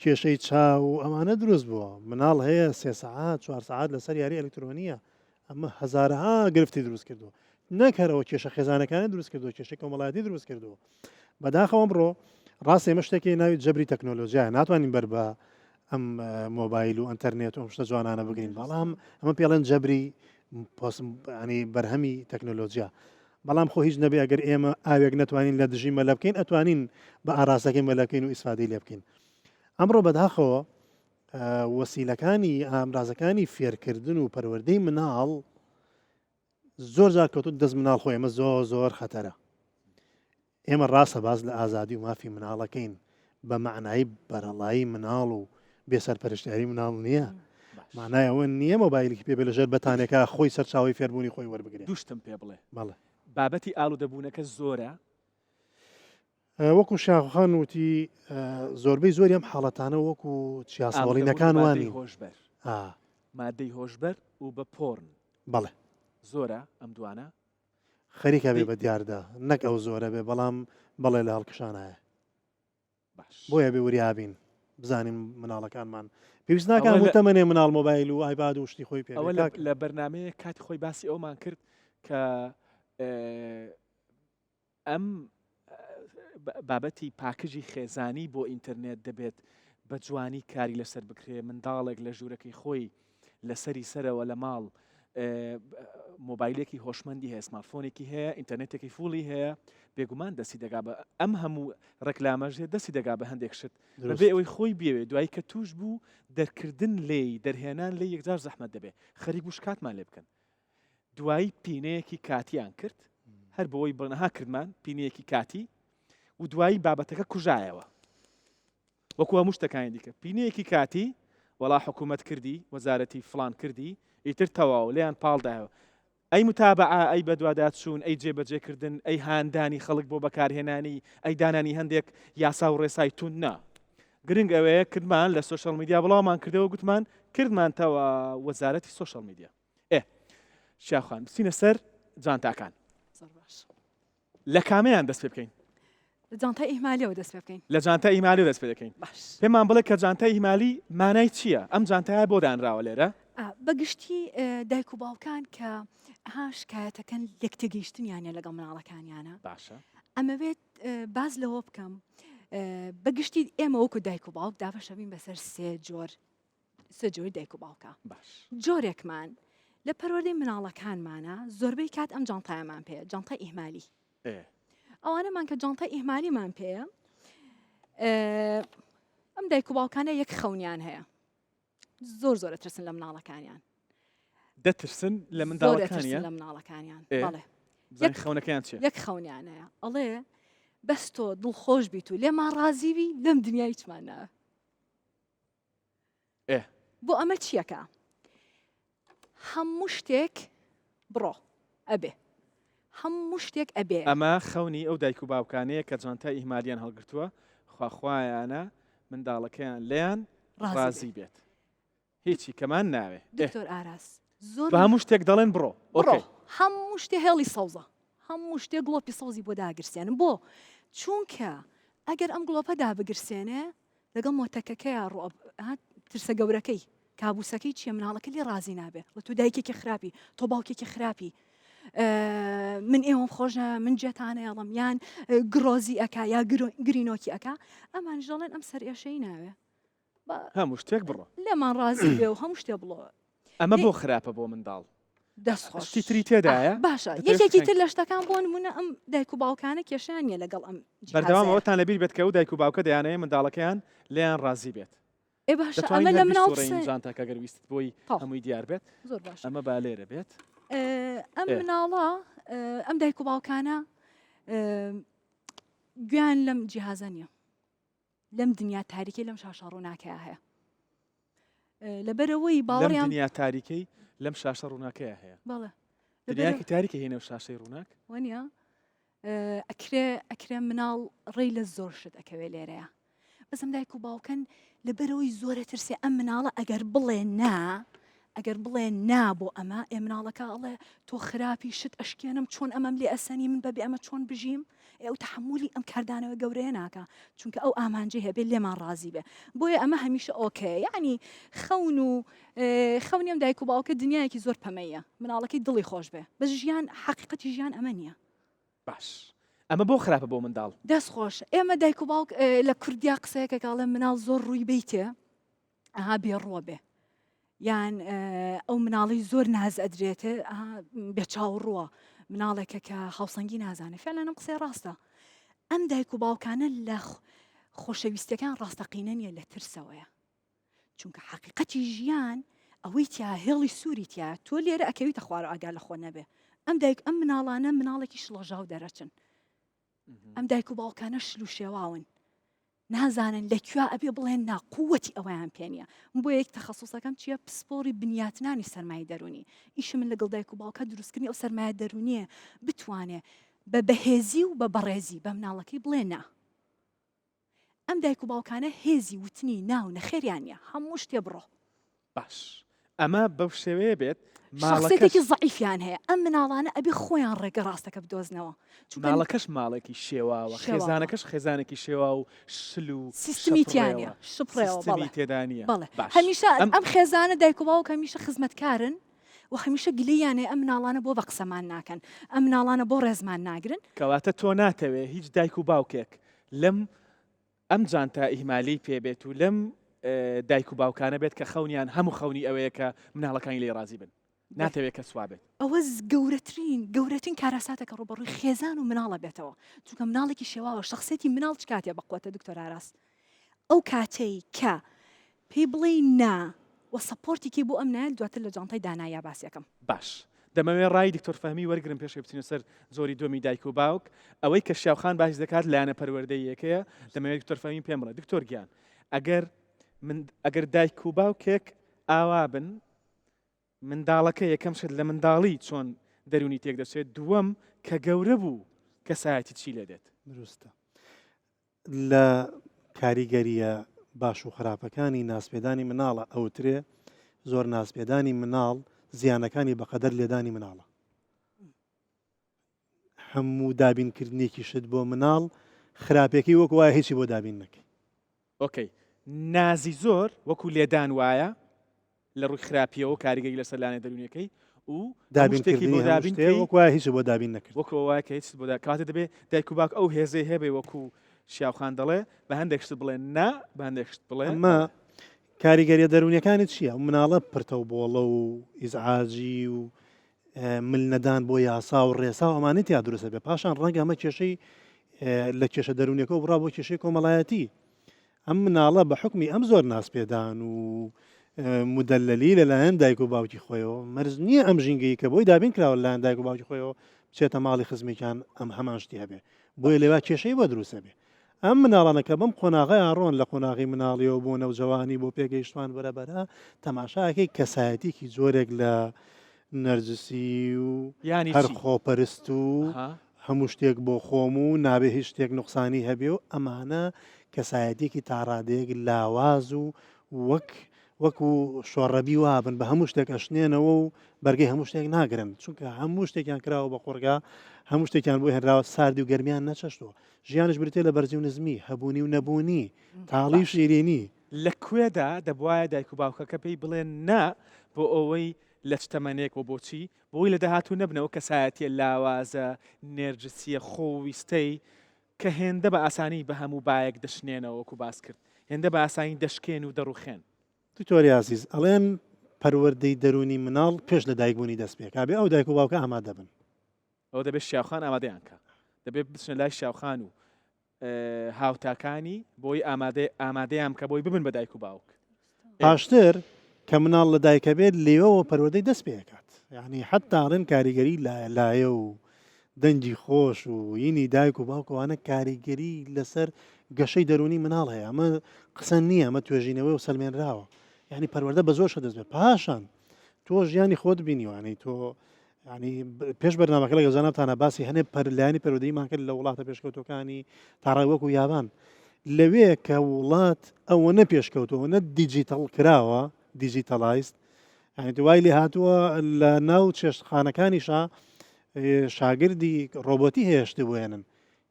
کێشەی چاو و ئەمانە دروست بووە مناڵ هەیە 3 ساعات 4 ساعات لەسەر یاری ئەلکترۆنیە ئەمە هەزارها گرفتی دروست کردووە نەکەرەوە کێشە خێزانەکانی دروست کردووە کێشەی کۆمەڵایەتی دروست کردووە بەداخەوە ئەمڕۆ ڕاستی ئێمە شتێکی ناوی جەبری تەکنۆلۆژیایە ناتوانین بەر بە ئەم مۆبایل و ئەتەرنێت و ئەم شتە جوانانە بگرین بەڵام ئەمە پێڵێن جەبری ینی بەرهەمی تەکنۆلۆژیا بەڵام خۆ هیچ نەبێ ئەگەر ئێمە ئاوێک نەتوانین لە دژی مەلە بکەین ئەتوانین بە ئاراسەکەی مەلە بکەین و ئیسفادەی لێ بکەین. ئەمڕۆ بەداخەوە وەسیلەکانی ئامرازەکانی فێرکردن و پەروەردەی مناڵ زۆر جار کەوتوت دەست مناڵ خۆ ئێمە زۆر خەتەرە. ئێمە ڕاستە باز لە ئازادی و مافی مناڵەکەین بە معنایی بەرەڵایی مناڵ و بێسەرپەرشتیاری مناڵ نییە. معنای ئەوە نییە مۆبایلێکی پێ بێ لەژێر بەتانێکە خۆی سەرچاوی فێربوونی خۆی وەربگرێت. دوشتم پێ بڵێ بەڵێ بابەتی ئالوودەبوونەکە زۆرە. وەکو شاخان وتی زۆربەی زۆری ئەم حاڵەتانە وەکو چیاسەوەڵینەکان وانی هۆشبەر مادەی هۆشبەر و بە پۆرن بەڵێ زۆرە ئەم دوانە خەریکە بێ بە دیاردا نەک ئەو زۆرە بێ بەڵام بەڵێ لە هەڵکشانایە باش بۆیە بێ وریابین بزانین مناڵەکانمان پێویست ناکان تەمەنێ مناڵ مۆبایل و ئایپاد و شتی خۆی پێ ئەوە لە بەرنمەیە کاتی خۆی باسی ئەومان کرد کە ئەم بابەتی پاکژی خێزانی بۆ ئینتەرنێت دەبێت بە جوانی کاری لەسەر بکرێ منداڵێک لە ژوورەکەی خۆی لەسەری سەرەوە لە ماڵ مۆبایلێکی هۆشمەندی هەیە سمارتفۆنێکی هەیە ئینتەرنێتێکی فوڵی هەیە بێگومان دەستی دەگا بە ئەم هەموو ڕێکلامەژێ دەستی دەگا بە هەندێک شت بەبێ ئەوەی خۆی بێوێ دوایی کە توش بوو دەرکردن لێی دەرهێنان لێ یەکجار زەحمەت دەبێ خەریک و شکاتمان لێ بکەن دوایی پینەیەکی کاتیان کرد هەر بەوەی بڕنەها کردمان پینەیەکی کاتی و دوایی بابەتەکە کوژایەوە وەکو هەموو شتەکانی دیکە پینەیەکی کاتی وەڵا حکوومەت کردی وەزارەتی فڵان کردی ئیتر تەواو لێیان پاڵدایەوە ئەی متابعە ئەی بەدوادات چوون ئەی جێبەجێکردن ئەی هاندانی خەڵک بۆ بەکارهێنانی ئەی دانانی هەندێک یاسا و ڕێسای تون نا گرنگ ئەوەیە کردمان لە سوشەڵ میدیا بڵاومان کردەوە گوتمان کردمانتەوە وەزارەتی سوشەڵ میدیا شاخوان بچینە سەر جانتاکان لە کامەیان دەست پێ بکەین لە جانتای ئیهمالیەوە دەست پێ بکەین لە جانتای ئیمالی دەست پێ دەکەین پێمان بڵێ کە جانتای ئیمالی مانای چییە ئەم جانتایە بۆ دانراوە لێرە بەگشتی دایک و باوکان کە شکایەتەکەن یەکتەگەیشتنیانە لەگەڵ مناڵەکانیانە باشە ئەمەوێت باز لەوە بکەم بەگشتی ئێمە وەکو دایک و باوک دابەشەبین بەسەر سێ جۆری دایک و باوکە باش جۆرێکمان لە پەروەردەی مناڵەکانمانە زۆربەی کات ئەم جانتایەمان پێ جانتای ئیهمالی ئەوانەمان کە جانتای ئیهمالیمان پێە ئەم دایک و باوکانە یەک خەونیان هەیە زۆر دەترسن لە مناڵەکانیان دەترسن لە منداڵەکانیان لە مناڵەکانیان بەڵێ خەونەکەیان چێ یەک خەونیان هەیە ئەڵێ بەس تۆ دڵخۆش بیت و لێمان ڕازیوی لەم دنیای هیچمان ناوە بۆ ئەمە چیەکە هەموو شتێک بڕۆ ئەبێ هەموو شتێک ئەبێ ئەمە خەونی ئەو دایک و باوکانەیە کە جانتای ئیهمالیان هەڵگرتووە خواخوایانە منداڵەکەیان لێیان ڕازی بێت هیچی کەمان ناوێ دکتۆر ئاراس زۆر بە هەموو شتێک دەڵێن بڕۆ هەموو شتێ هێڵی سەوزە هەموو شتێک گڵۆپی سەوزی بۆ داگرسێنم بۆ چونکە ئەگەر ئەم گڵۆپەدا بگرسێنێ لەگەڵ مۆتەکەکەیە ترسە گەورەکەی کابوسەکەی چیە مناڵەکە لێ ڕازی نابێ لە تو دایکێکی خراپی تۆ باوکێکی خراپی من ئێوەم خۆشە من جێتانەیەڵم یان گرۆزی ئەکا یا گرینۆکی ئەکا ئەمان ژەڵێن ئەم سەر ئێشەی ناوێ هەموو شتێک بڕۆ لێمان ڕازی بێ و هەموو شتێ بڵۆ ئەمە بۆ خراپە بۆ منداڵ دەستخۆشی تری تێدایە باشە یەکێکی تر لە شتەکان بۆ نمونە ئەم دایک و باوکانە کێشیانە لەگەڵ ئەم بەردەوامەوەتان لەبیر بێت کە و دایک و باوکە دەیانەیە منداڵەکەیان لێیان ڕازی بێت باشە ئەمە لە مناڵ جانتاکە گەر ویست بۆی هەمووی دیار بێت زۆر باش ئەمە با لێرە بێت ئەم مناڵە ئەم دایک و باوکانە گویان لەم جیهازە نییە لەم دنیا تاریکی لەم شاشە ڕووناکەیە هەیە لەبەرەوەی باوەڕیان دنیا تاریکەی لەم شاشە ڕووناکەیە هەیە بەڵێ دنیاکی تاریکی هێنە و شاشەی ڕووناک وانە ئەکرێ مناڵ ڕێی لە زۆر شت ئەکەوێ لێرەیە بەسم دایک و باوکەن لەبەرەوەی زۆرە ترسێ ئەم مناڵە ئەگەر بڵێ نا بۆ ئەمە ئێ مناڵەکە ئەڵێ تۆ خراپی شت ئەشکێنم چۆن ئەمەم لێ ئەسەنی من بەبێ ئەمە چۆن بژیم ئەو تحملی ئەم کاردانەوە گەورەیە ناکە چونکە ئەو ئامانجێ هەبێ لێمان ڕازی بێ بۆیە ئەمە هەمیشە ئۆکێ یعنی خەونی ئەم دایک و باوکە دنیایەکی زۆر پەمەیە مناڵەکەی دڵی خۆش بێ بە ژیان حقیقەتی ژیان ئەمە نییە باش ئەمە بۆ خراپە بۆ منداڵ دەست خۆش ئێمە دایک و باوک لە کوردیا قسەیەکە کاڵێ مناڵ زۆر ڕووی بیتێ ئەها بێڕوە بێ یان ئەو مناڵی زۆر ناز ئەدرێتێ بێ چاوڕووە مناڵێکە کە هاوسەنگی نازانێت فعلا ئەم قسەی ڕاستە ئەم دایک و باوکانە لە خۆشەویستەکان ڕاستەقینە نیە لە ترسەوەیە چونکە حقیقەتی ژیان ئەوەی تیا هێڵی سووری تیا تۆ لێرە ئەکەویتە خوارە ئاگار لە خۆ نەبێ ئەم دایک ئەم مناڵانە مناڵێکی شڵەژاو دەرەچن ئەم دایک و باوکانە شل و شێواون نازانن لەکوێ ئەبێ بڵێن ناقووەتی ئەوەیان پێ نییە بۆ یەک تەخەسوسەکەم چییە پسپۆری بنیاتنانی سەرمایە دەرونی ئیشم من لەگەڵ دایک و باوکە دروستکردنی ئەو سەرمایە دەرونیە بتوانێ بە بەهێزی و بە بەڕێزی بە مناڵەکەی بڵێ نا ئەم دایک و باوکانە هێزی وتنی ناو نەخێریان نیە هەموو شتێ بڕۆ باش ئەمە بەو شێوەیە بێت شخصێتێکی زەعیفیان هەیە ئەم مناڵانە ئەبێ خۆیان ڕێگە ڕاستەکە بدۆزنەوە ماڵەکەش ماڵێکی شێواوە خێزانەکەش خێزانێکی شێوا و شل و سیستمیتیانە شپڕێەوە سیستمی تێدا نیە بەڵێ هەمیشە ئەم خێزانە دایک و باوک هەمیشە خزمەتکارن و هەمیشە گلەیانێ ئەم مناڵانە بۆ بە قسەمان ناکەن ئەم مناڵانە بۆ ڕێزمان ناگرن کەواتە تۆ ناتەوێ هیچ دایک و باوکێک لەم ئەم جانتە ئیهمالی پێبێت و لەم دایک و باوکانە بێت کە خەونیان هەموو خەونی ئەوەیە کە مناڵەکانی لێ ڕازی بن ناتەوێت کە سوابێت ئەوە گەورەترین کارەساتە کە ڕوبەڕووی خێزان و مناڵە بێتەوە چونکە مناڵێکی شێواوە شخصێتی مناڵ چ کاتێ بەقوتە دکتۆر ئاراس ئەو کاتەی کە پێی بڵێ نا و سەپۆرتێکی بۆ ئەم نایەت دواتر لە جانتای دانایە باسیەکەم باش دەمەوێت ڕای دکتۆر فەهمی وەرگرم پێش بچینە سەر زۆری دومی دایک و باوک ئەوەی کە شاوخان باش دەکات لایەنە پەروەردەی یەکەیە دەمەوێت دکتۆر فەهمی پێم بڵێ دکتۆر گیان ئەگەر دایک و باوکێک ئاوا بن منداڵەکە یەکەم شت لە منداڵی چۆن دەرونی تێک دەچێت دووەم کە گەورە بوو کەسایەتی چی لێ دێت دروستە لە کاریگەریە باش و خراپەکانی ناسپێدانی مناڵە ئەوترێ زۆر ناسپێدانی مناڵ زیانەکانی بەقەدەر لێدانی مناڵە هەموو دابینکردنێکی شت بۆ مناڵ خراپێکی وەک وایە هیچی بۆ دابین نەکەی ئۆکەی نازی زۆر وەکو لێدان وایە لە ڕووی خراپیەوە کاریگەری لەسەر لانە دەرونیەکەی و دابینکردنی وەک وایە هیچ بۆ دابین نەکرد وەکو وایە کە هیچ بۆ کاتە دەبێت دایک و باوک ئەو هێزەی هەبێ وەکو شیاوخان دەڵێ بە هەندێک شت بڵێن نا بە هەندێک شت بڵێن ئەمە کاریگەریە دەرونیەکانی چییە؟ مناڵە پرتە و بۆڵە و ئیزعاجی و مل نەدان بۆ یاسا و ڕێسا و ئەمانێت یا دروستە بێ پاشان ڕەنگە ئەمە کێشەی لە کێشە دەرونیەکە بڕا بۆ کێشەی کۆمەڵایەتی ئەم مناڵە بە حکمی ئەم زۆر ناسپێدان و مدللی لەلایەن دایک و باوکی خۆیەوە مەرز نییە ئەم ژینگەی کە بۆی دابین کراوە لەلایەن دایک و باوکی خۆیەوە بچێتە ماڵی خزمێکیان ئەم هەمان شتی هەبێ بۆیە لێوا کێشەی بۆ دروستە بێ ئەم مناڵانە کە بەم قۆناغی ئاڕۆن لە قۆناغی مناڵیەوە بۆ نەوجەوانی بۆ پێگەیشتوان بەرەبەرە تەماشاکەی کەسایەتێکی زۆرێک لە نەرجسی و یانی هەر خۆپەرست و هەموو شتێک بۆ خۆم و نابێ هیچ شتێک نوقسانی هەبێ و ئەمانە کەسایەتێکی تاڕادەیەک لاواز و وەکو شۆڕەبی وابن بە هەموو شتێک ئەشنێنەوە و بەرگەی هەموو شتێک ناگرن چونکە هەموو شتێکیان کراوە بە قۆرگا هەموو شتێکیان بۆ هێنراوە ساردی و گەرمیان نەچەشتەوە ژیانش بریتێ لە بەرزی و نزمی هەبوونی و نەبوونی تاڵی و شیرینی لەکوێدا دەبواە دایک و باوکەکە پێی بڵێن نا بۆ ئەوەی لە چتەمەنێک و بۆچی بۆی لە داهاتوو نەبنەوە کەسایەتیە لاوازە نێرجسیە خۆویستەی کە هێندە بە ئاسانی بە هەموو بایەک دەشنێنەوە وەکو باس کرد هێندە بە ئاسانی دەشکێن و دەڕوخێن دکتۆری عزیز ئەڵێن پەروەردەی دەرونی مناڵ پێش لە دایکبوونی دەست پێ کابێ ئەو دایک و باوکە ئامادە بن ئەو دەبێت شیاوخان ئامادەیان کە دەبێت بچنە لای شیاوخان و هاوتاکانی بۆی ئامادەیان کە بۆی ببن بە دایک و باوک پاشتر کە مناڵ لە دایکە بێت لێوەوە پەروەردەی دەست پێکات یعنی حتاڕێن کاریگەری لایە و دەنجی خۆش و یینی دایک و باوکەوانە کاریگەری لەسەر گەشەی دەرونی مناڵ هەیە ئەمە قسە نییە ئەمە توێژینەوەی و سەلمێنراوە یعنی پەروەردە بە زۆر شە دەست بێت پاشان تۆ ژیانی خۆت بینیوانەی تۆ ینی پێش بەرنامەکە لە گەزانەتانە باسی هەنێ لایانی پەروەردەیمان کرد لە وڵاتە پێشکەوتەکانی تاڕایوەکو یابان لەوێ کە وڵات ئەوە پێشکەوتەوە نە دیجیتەڵ کراوە دیجیتەلایست ینی دوای لێ هاتووە لە ناو چێشتخانەکانیشا شاگردی ڕۆبۆتی هێشت بێنن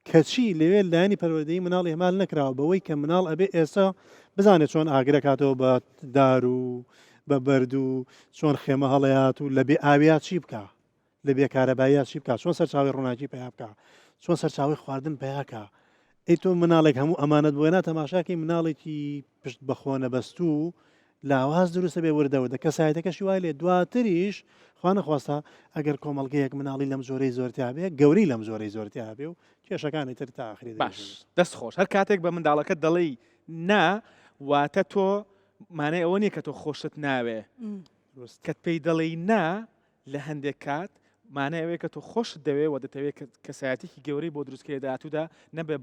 کەچی لەوێ لایانی پەروەردەی مناڵ ئێمال نەکراوە بەوەی کە مناڵ ئەبێ ئێستا بزانێت چۆن ئاگرە کاتەوە بە دار و بە بەرد و چۆن خێمە هەڵەیات و لە بێ ئاویات چی بکە لە بێ کارەباییات چی بکات چۆن سەرچاوی ڕووناکی پێیا بکە چۆن سەرچاوی خواردن پێیاکە ئەی تۆ مناڵێک هەموو ئەمانەت بۆێنا تەماشاکی مناڵێکی پشت بەخۆ نەبەست و لاواز دروستە بێ وردەوردە کەسایەتەکەشی وای لێ دواتریش خوا نەخواستا ئەگەر کۆمەڵگەیەک مناڵی لەم زۆرەی زۆرتیا بێ گەوری لەم زۆرەی زۆرتیا بێ و کێشەکانی تر تا ئاخری باش دەست خۆش هەر کاتێک بە منداڵەکە دەڵی نا واتە تۆ مانای ئەوە نییە کە تۆ خۆشت ناوێ کەت پێی دەڵی نا لە هەندێک کات مانای ئەوەیە کە تۆ خۆشت دەوێ و دەتەوێت کەسایەتێکی گەورەی بۆ دروستکردنی داهاتوودا نەبێ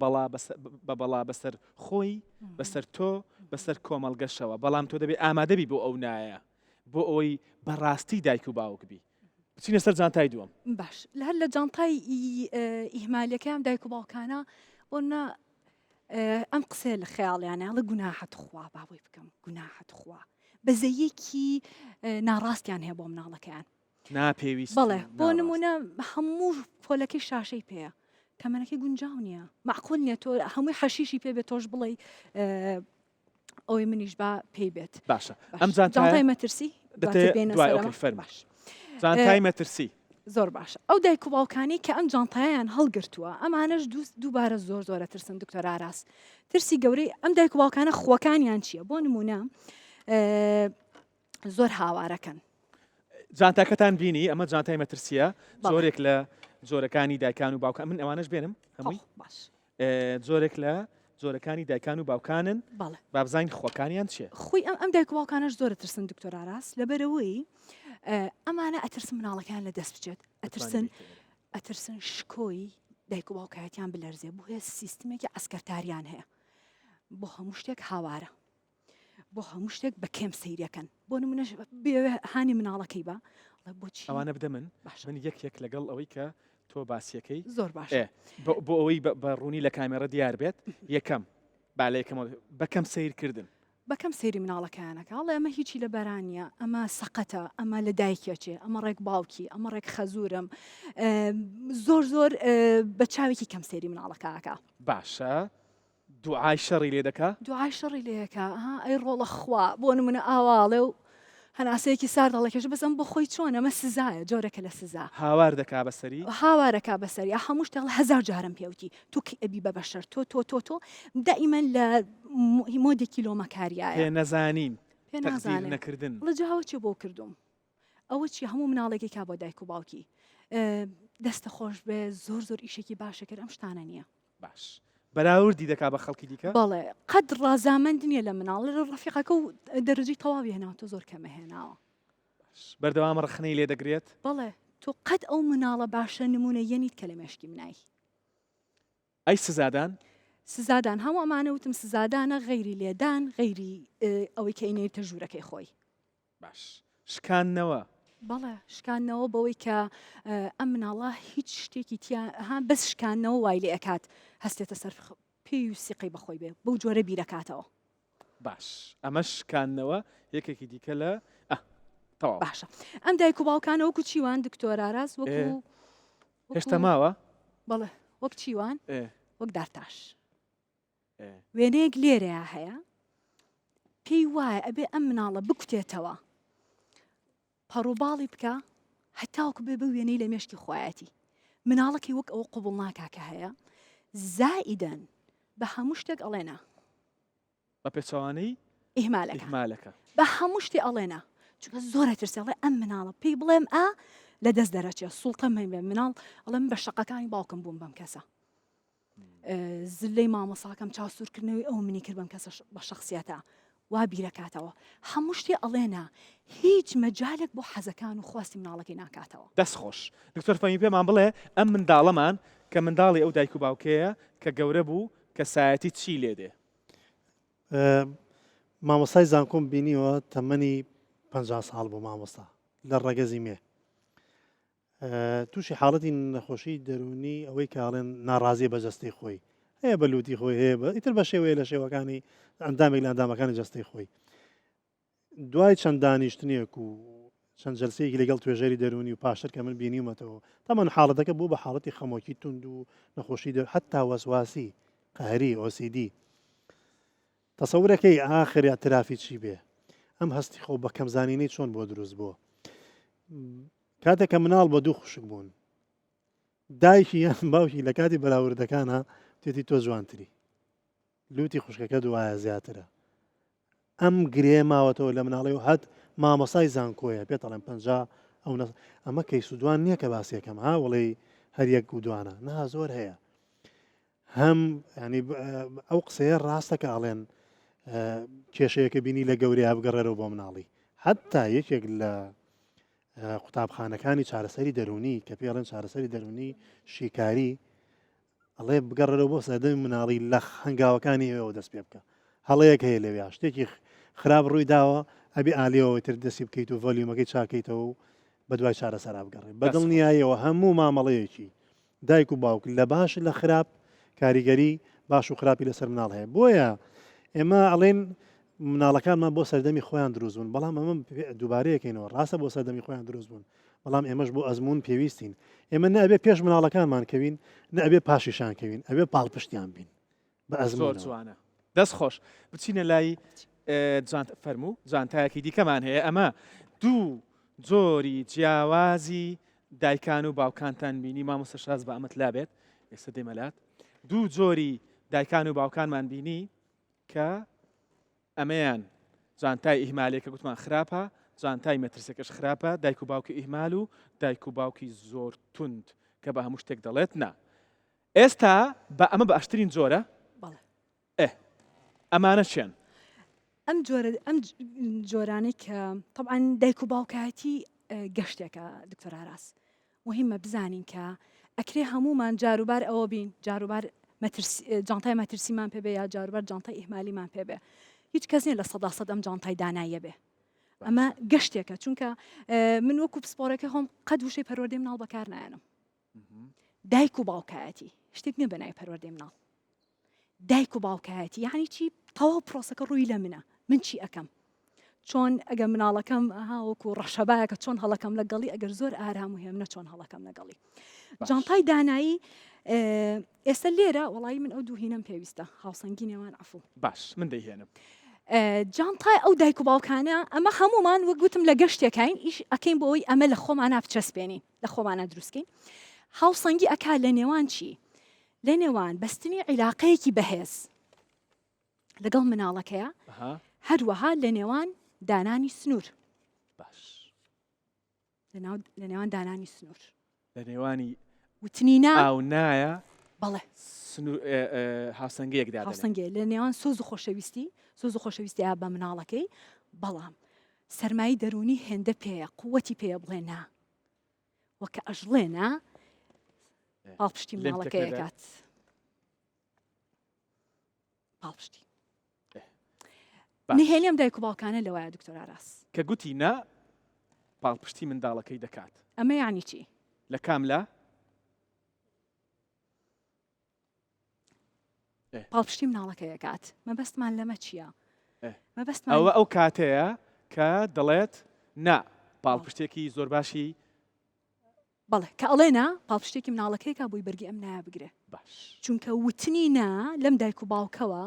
بە بەڵا بەسەر خۆی بەسەر تۆ بەسەر کۆمەڵگەشەوە بەڵام تۆ دەبێت ئامادەبی بۆ ئەو نایە بۆ ئەوەی بەڕاستی دایک و باوک بی بچینە سەر جانتای دووەم باش هەر لە جانتای ئیهمالیەکەیان دایک و باوکانە بۆنە ئەم قسێ لە خەیاڵیانە هەڵە گوناحەت خوا باوەی بکەم گوناحەت خوا بەزەیەکی ناڕاستیان هەیە بۆ مناڵەکەیان ناپێویست بەڵێ بۆ نمونە هەموو پۆلەکەی شاشەی پێەیە کەمەنەکەی گونجاو نییە معقول نییە تۆ هەمووی حەشیشی پێ بێت تۆش بڵێ ئەوەی منیش با پێی بێت باشە ئەم جانتای مەترسی جانتای مەترسی زۆر باشە ئەو دایک و باوکانی کە ئەم جانتایان هەڵگرتووە ئەمانەش دووبارە زۆر زۆرە ترسن دکتۆر ئاراس ترسی گەورەی ئەم دایک و باوکانە خۆکانیان چییە بۆ نمونە زۆر هاوارەکەن جانتاکەتان بینی ئەمە جانتای مەترسیە زۆرێک لە جۆرەکانی دایکان و باوکان من ئەوانش بێنم هەمووی باش زۆرێک لە جۆرەکانی دایکان و باوکانن بەڵێ بابزین خۆکانیان چیە خۆی ئەم دایک و باوکانەش زۆرە ترسن دکتۆر ئاراس لەبەرەوەی ئەمانە ئەترسن مناڵەکان لە دەست بچێت ئەترسن شکۆی دایک و باوکایەتیان بلەرزێ بۆ هەیە سیستمێکی ئەسکەرتاریان هەیە بۆ هەموو شتێک هاوارە بۆ هەموو شتێک بە کێم سەیرەکەن بۆ نمونە بێ هانی مناڵەکەی بە بۆچی ئەوانە بدە من یەک لەگەڵ ئەوەی کە تۆ باسیەکەی زۆر باش بۆ ئەوەی بە ڕوونی لە کامێرە دیار بێت یەکەم بالەیەکەم بەکەم سیرکردن بەکەم سەیری مناڵەکانەکە ئەڵێ ئەمە هیچی لە بەرانیە ئەمە سەقەتە ئەمە لە دایکێکێ ئەمە ڕێک باوکی ئەمە ڕێک خەزورم زۆر بە چاوێکی کەم سەیری مناڵەکەکە باشە دوعای شەڕی لێ دەکا دوعای شەڕی لەیەکە ئەی ڕۆڵە خوا بۆ نمونە ئاواڵێ و هەناسەیەکی سار دەڵێکەش بەسم بۆ خۆی چۆن ئەمە سزایە جۆرەکە لە سزا هاوار دەکا بەسەری هاوارەکە بەسەری هەموو شتێڵ هزار جارم پێوتی تو ئەبی بە بەشەر تۆ دائیمەن لە مۆدێکی لۆمەکاریایە پێ نەزانین پێ نازانێ نەکردن لە جاوە چێ بۆ کردوم ئەوە چی هەموو مناڵێکی کا بۆ دایک و باوکی دەستە خۆش بێ زۆر ئیشێکی باشەکرد ئەم شتانە نییە باش بەراوردی دەکا بە خەڵکی دیکە بەڵێ قەت ڕازامەند نییە لە مناڵ لە ڕەفیقەکە و دەرەجی تەواوی هێناوە تۆ زۆر کەمە هێناوە بەردەوام ڕخنەی لێ دەگرێت بەڵێ تۆ قەت ئەو مناڵە باشە نمونە یەنیت کە لە مێشکی منای ئەی سزادان سزادان هەموو ئەمانە وتم سزادانە غەیری لێدان غەیری ئەوەی کە ئینەیتە ژوورەکەی خۆی باش شکاننەوە بەڵێ شکانەوە بەوەی کە ئەم مناڵە هیچ شتێکی بەس شکانەوە وای لێ ئەکات هەستێتە سەر پێی و سیقی بەخۆی بێ بەو جۆرە بیرەکاتەوە باش ئەمە شکاننەوە یەکێکی دیکە لە تەواو باشە ئەم دایک و باوکانە وەکو چیوان دکتۆر ئاراس وەکو هێشتا ماوە بەڵێ وەک چیوان وەک دارتاش وێنەیەک لێرەیە هەیە پێی وایە ئەبێ ئەم مناڵە بکوتێتەوە پەڕووباڵی بکە هەتاوکو بێ بە وێنەی لە مێشکی خۆیەتی مناڵەکەی وەک ئەوە قوبڵ ناکاکە هەیە زائیدەن بە هەموو شتێک ئەڵێنا بە پێچەوانەی ئیهمالەکە بە هەموو شتی ئەڵێنا چونکە زۆرە ترسێڵێ ئەم مناڵە پێی بڵێم لە دەست دەرەچێ سوڵتەمە بێ مناڵ ئەڵێم بە شەقەکانی باوکم بووم بەم کەسە زلەی مامەساکەم چاسوورکردنەوەی ئەو منی کرد بەم کەسە بە شخصیەتە وا بیرەکاتەوە هەموو شتێ ئەڵێنا هیچ مەجالێک بۆ حەزەکان و خواستی مناڵەکەی ناکاتەوە دەست خۆش دکتۆر فەمی پێمان بڵێ ئەم منداڵەمان کە منداڵی ئەو دایک و باوکەیە کە گەورە بوو کە سایەتی چی لێ دێ مامۆستای زانکۆم بینیوە تەمەنی 50 ساڵ بۆ مامۆستا لە ڕەگەزی مێ تووشی حاڵەتی نەخۆشی دەرونی ئەوەی کاڵێن ناڕازیە بە جەستەی خۆی هەیە بە لوتی خۆی هەیە بە ئیتر بە شێوەیە لە شێوەکانی ئەندامێک لە ئەندامەکانی جەستەی خۆی دوای چەند دانیشتنیەک و چەند جەلسەیەکی لەگەڵ توێژەری دەرونی و پاشتر کە من بینیومەتەوە تەمەن حاڵەتەکە بوو بە حاڵەتی خەمۆکی تونند و نەخۆشی حتا وەسواسی قەهری OCD تەسەورەکەی ئاخر یا ترافی چی بێ ئەم هەستی خۆ بە کەمزانینەی چۆن بۆ دروست بووە کاتێک کە مناڵ بە دوو خوشک بوون دایکی یان باوکی لە کاتی بەراوردەکانە تێتی تۆ جوانتری لوتی خوشکەکە دوایە زیاترە ئەم گرێ ماوەتەوە لە مناڵی و هەت مامۆسای زانکۆیە پێتەڵێن 50 ئەو ئەمە کەی سوودوان نییە کە باسیەکەم ها وڵی هەر یەک گودوانە نا زۆر هەیە هەم ینی ئەو قسەیە ڕاستە کە ئاڵێن کێشەیەکە بینی لە گەورەیە بگەڕێرەوە بۆ مناڵی حتا یەکێک لە قوتابخانەکانی چارەسەری دەرونی کە پێڵێن چارەسەری دەرونی شیکاری ئەڵێ بگەڕێرەوە بۆ سەدەمی مناڵی لە هەنگاوەکانی ئێوە دەست پێ بکە هەڵەیەک هەیە لەوێ شتێکی خراپ ڕووی داوە ئەبی ئالێەوە تر دەستی بکەیت و ڤۆلیومەکەی چاکەیتەوە و بە دوای چارەسەرا بگەڕێت بەدڵ نیایەوە هەموو مامەڵەیەکی دایک و باوک لە باش لە خراپ کاریگەری باش و خراپی لەسەر مناڵ هەیە بۆیە ئێمە ئەڵێن مناڵەکانمان بۆ سەردەمی خۆیان دروست بوون بەڵام ئەمە دووبارەیەکەینەوە ڕاستە بۆ سەردەمی خۆیان دروست بوون بەڵام ئێمەش بۆ ئەزمون پێویستین ئێمە نەبێ پێش مناڵەکانمان کەوین نەبێ پاشیشان کەوین ئەبێ پاڵپشتیان بین بە ئەزمۆر جوانە دەست خۆش بچینە لای فەرموو جانتایەکی دیکەمان هەیە ئەمە دوو جۆری جیاوازی دایکان و باوکانتان بینی مامۆستا شاز بە ئەمەت لابێت ئێستا دێمەلات دوو جۆری دایکان و باوکانمان بینی کە ئەمەیان جانتای ئیهمالێکە گوتمان خراپە جانتای مەترسەکەش خراپە دایک و باوکی ئیهمال و دایک و باوکی زۆر تند کە بە هەموو شتێک دەڵێت نا ئێستا بە ئەمە بە ئاشترین جۆرە ئەمانە چێن ئەم جۆرانەی کە طبعاً دایک و باوکایەتی گەشتێکە دکتۆر ئاراس مهمە بزانین کە ئەکرێ هەمومان جاروبار ئەوە بین جاروبار جانتای مەترسیمان پێبێ یا جاروبار جانتای ئیهمالیمان پێبێ هیچ کەس نیە لە 100% ئەم جانتای داناییە بێ ئەمە گەشتێکە چونکە من وەکو پسپۆرەکە هەم قەد وشەی پەروەردەی مناڵ بەکار نایەنم دایک و باوکایەتی شتێک نییە بەنای پەروەردەی مناڵ دایک و باوکایەتی یعنی چی تەواو پرۆسەکە ڕووی لە منە من چی ئەەکەم چۆن ئەگە مناڵەکەم وەکو ڕەشەبایەکە چۆن هەڵەکەم لەگەڵی ئەگەر زۆر ئارام و هێمنە چۆن هەڵەکەم لەگەڵی جانتای دانایی ئێستا لێرە وڵی من ئەو دووهینەم پێویستە هاوسەنگی نێوان عفو باش من دەیهێنم جانتای ئەو دایک و باوکانە ئەمە هەمومان وەگوتم لە گەشتێکین ئیش ئەەکەین بۆ ئەوی ئەمە لە خۆمانە بچەسپێنین لە خۆمانە دروستکەین هاوسەنگی ئەکا لە نێوان چی لە نێوان بەستنی عیلاقەیەکی بەهێز لەگەڵ مناڵەکەیە هەروەها لە نێوان دانانی سنوور باش لە نێوان دانانی سنوور لە نێوانی وتنینا ئاو نایە بەڵێ هاوسەنگەیەکدا هاوسەنگێ لە نێوان سۆز و خۆشەویستی سۆز و خۆشەویستی بە مناڵەکەی بەڵام سەرمایی دەرونی هێندە پێەیە قووەتی پێ بڵێ نا وەکە ئەژڵێنا پاڵپشتی مناڵەکەیەکات پاڵپشتی نهێنیم دایک و باوکانە لەوایە دکتۆر ئاراس کە گوتی نا پاڵپشتی منداڵەکەی دەکات ئەمە یعنی چی لە کاملا پاڵپشتی مناڵەکەیەکات مەبەستمان لەمە چییە مەبەستمان ئەوە ئەو کاتەیە کە دەڵێت نا پاڵپشتێکی زۆر باشی بەڵێ کە ئەڵێنا پاڵپشتێکی مناڵەکەیکا بۆی بەرگی ئەم نایە بگرێ باش چونکە وتنی نا لەم دایک و باوکەوە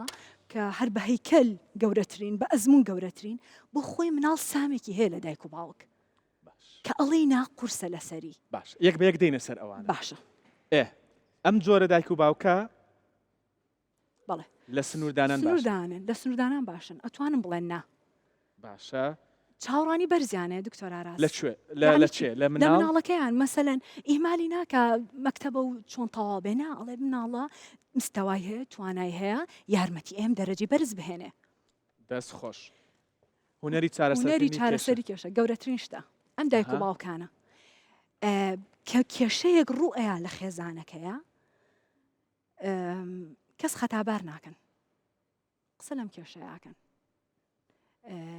کە هەر بە هەیکەل گەورەترین بە ئەزمون گەورەترین بۆ خۆی مناڵ سامێکی هەیە لە دایک و باوک کە ئەڵێ نا قورسە لەسەری باش یەک بە یەک دێنە سەر ئەوانە باشە ئەم جۆرە دایک و باوکە بەڵێ لە سنووردانان سنووردانن لە سنووردانان باشن ئەتوانم بڵێن نا باشە چاوەڕانی بەرزیانەیە دکتۆر ئاراس لە چێ لە مناڵەکەیان مەسەلەن ئیهمالی ناکە مەکتەبە و چۆن تەواو بێنە ئەڵێ مناڵە مستەوای هەیە توانای هەیە یارمەتی ئێم دەرەجی بەرز بهێنێ دەست خۆش هونەری چارەسەری کێشە گەورەترین شتە ئەم دایک و باوکانە کە کێشەیەک ڕوئەیە لە خێزانەکەیە کەس خەتابار ناکەن قسە لەم کێشەیەکەن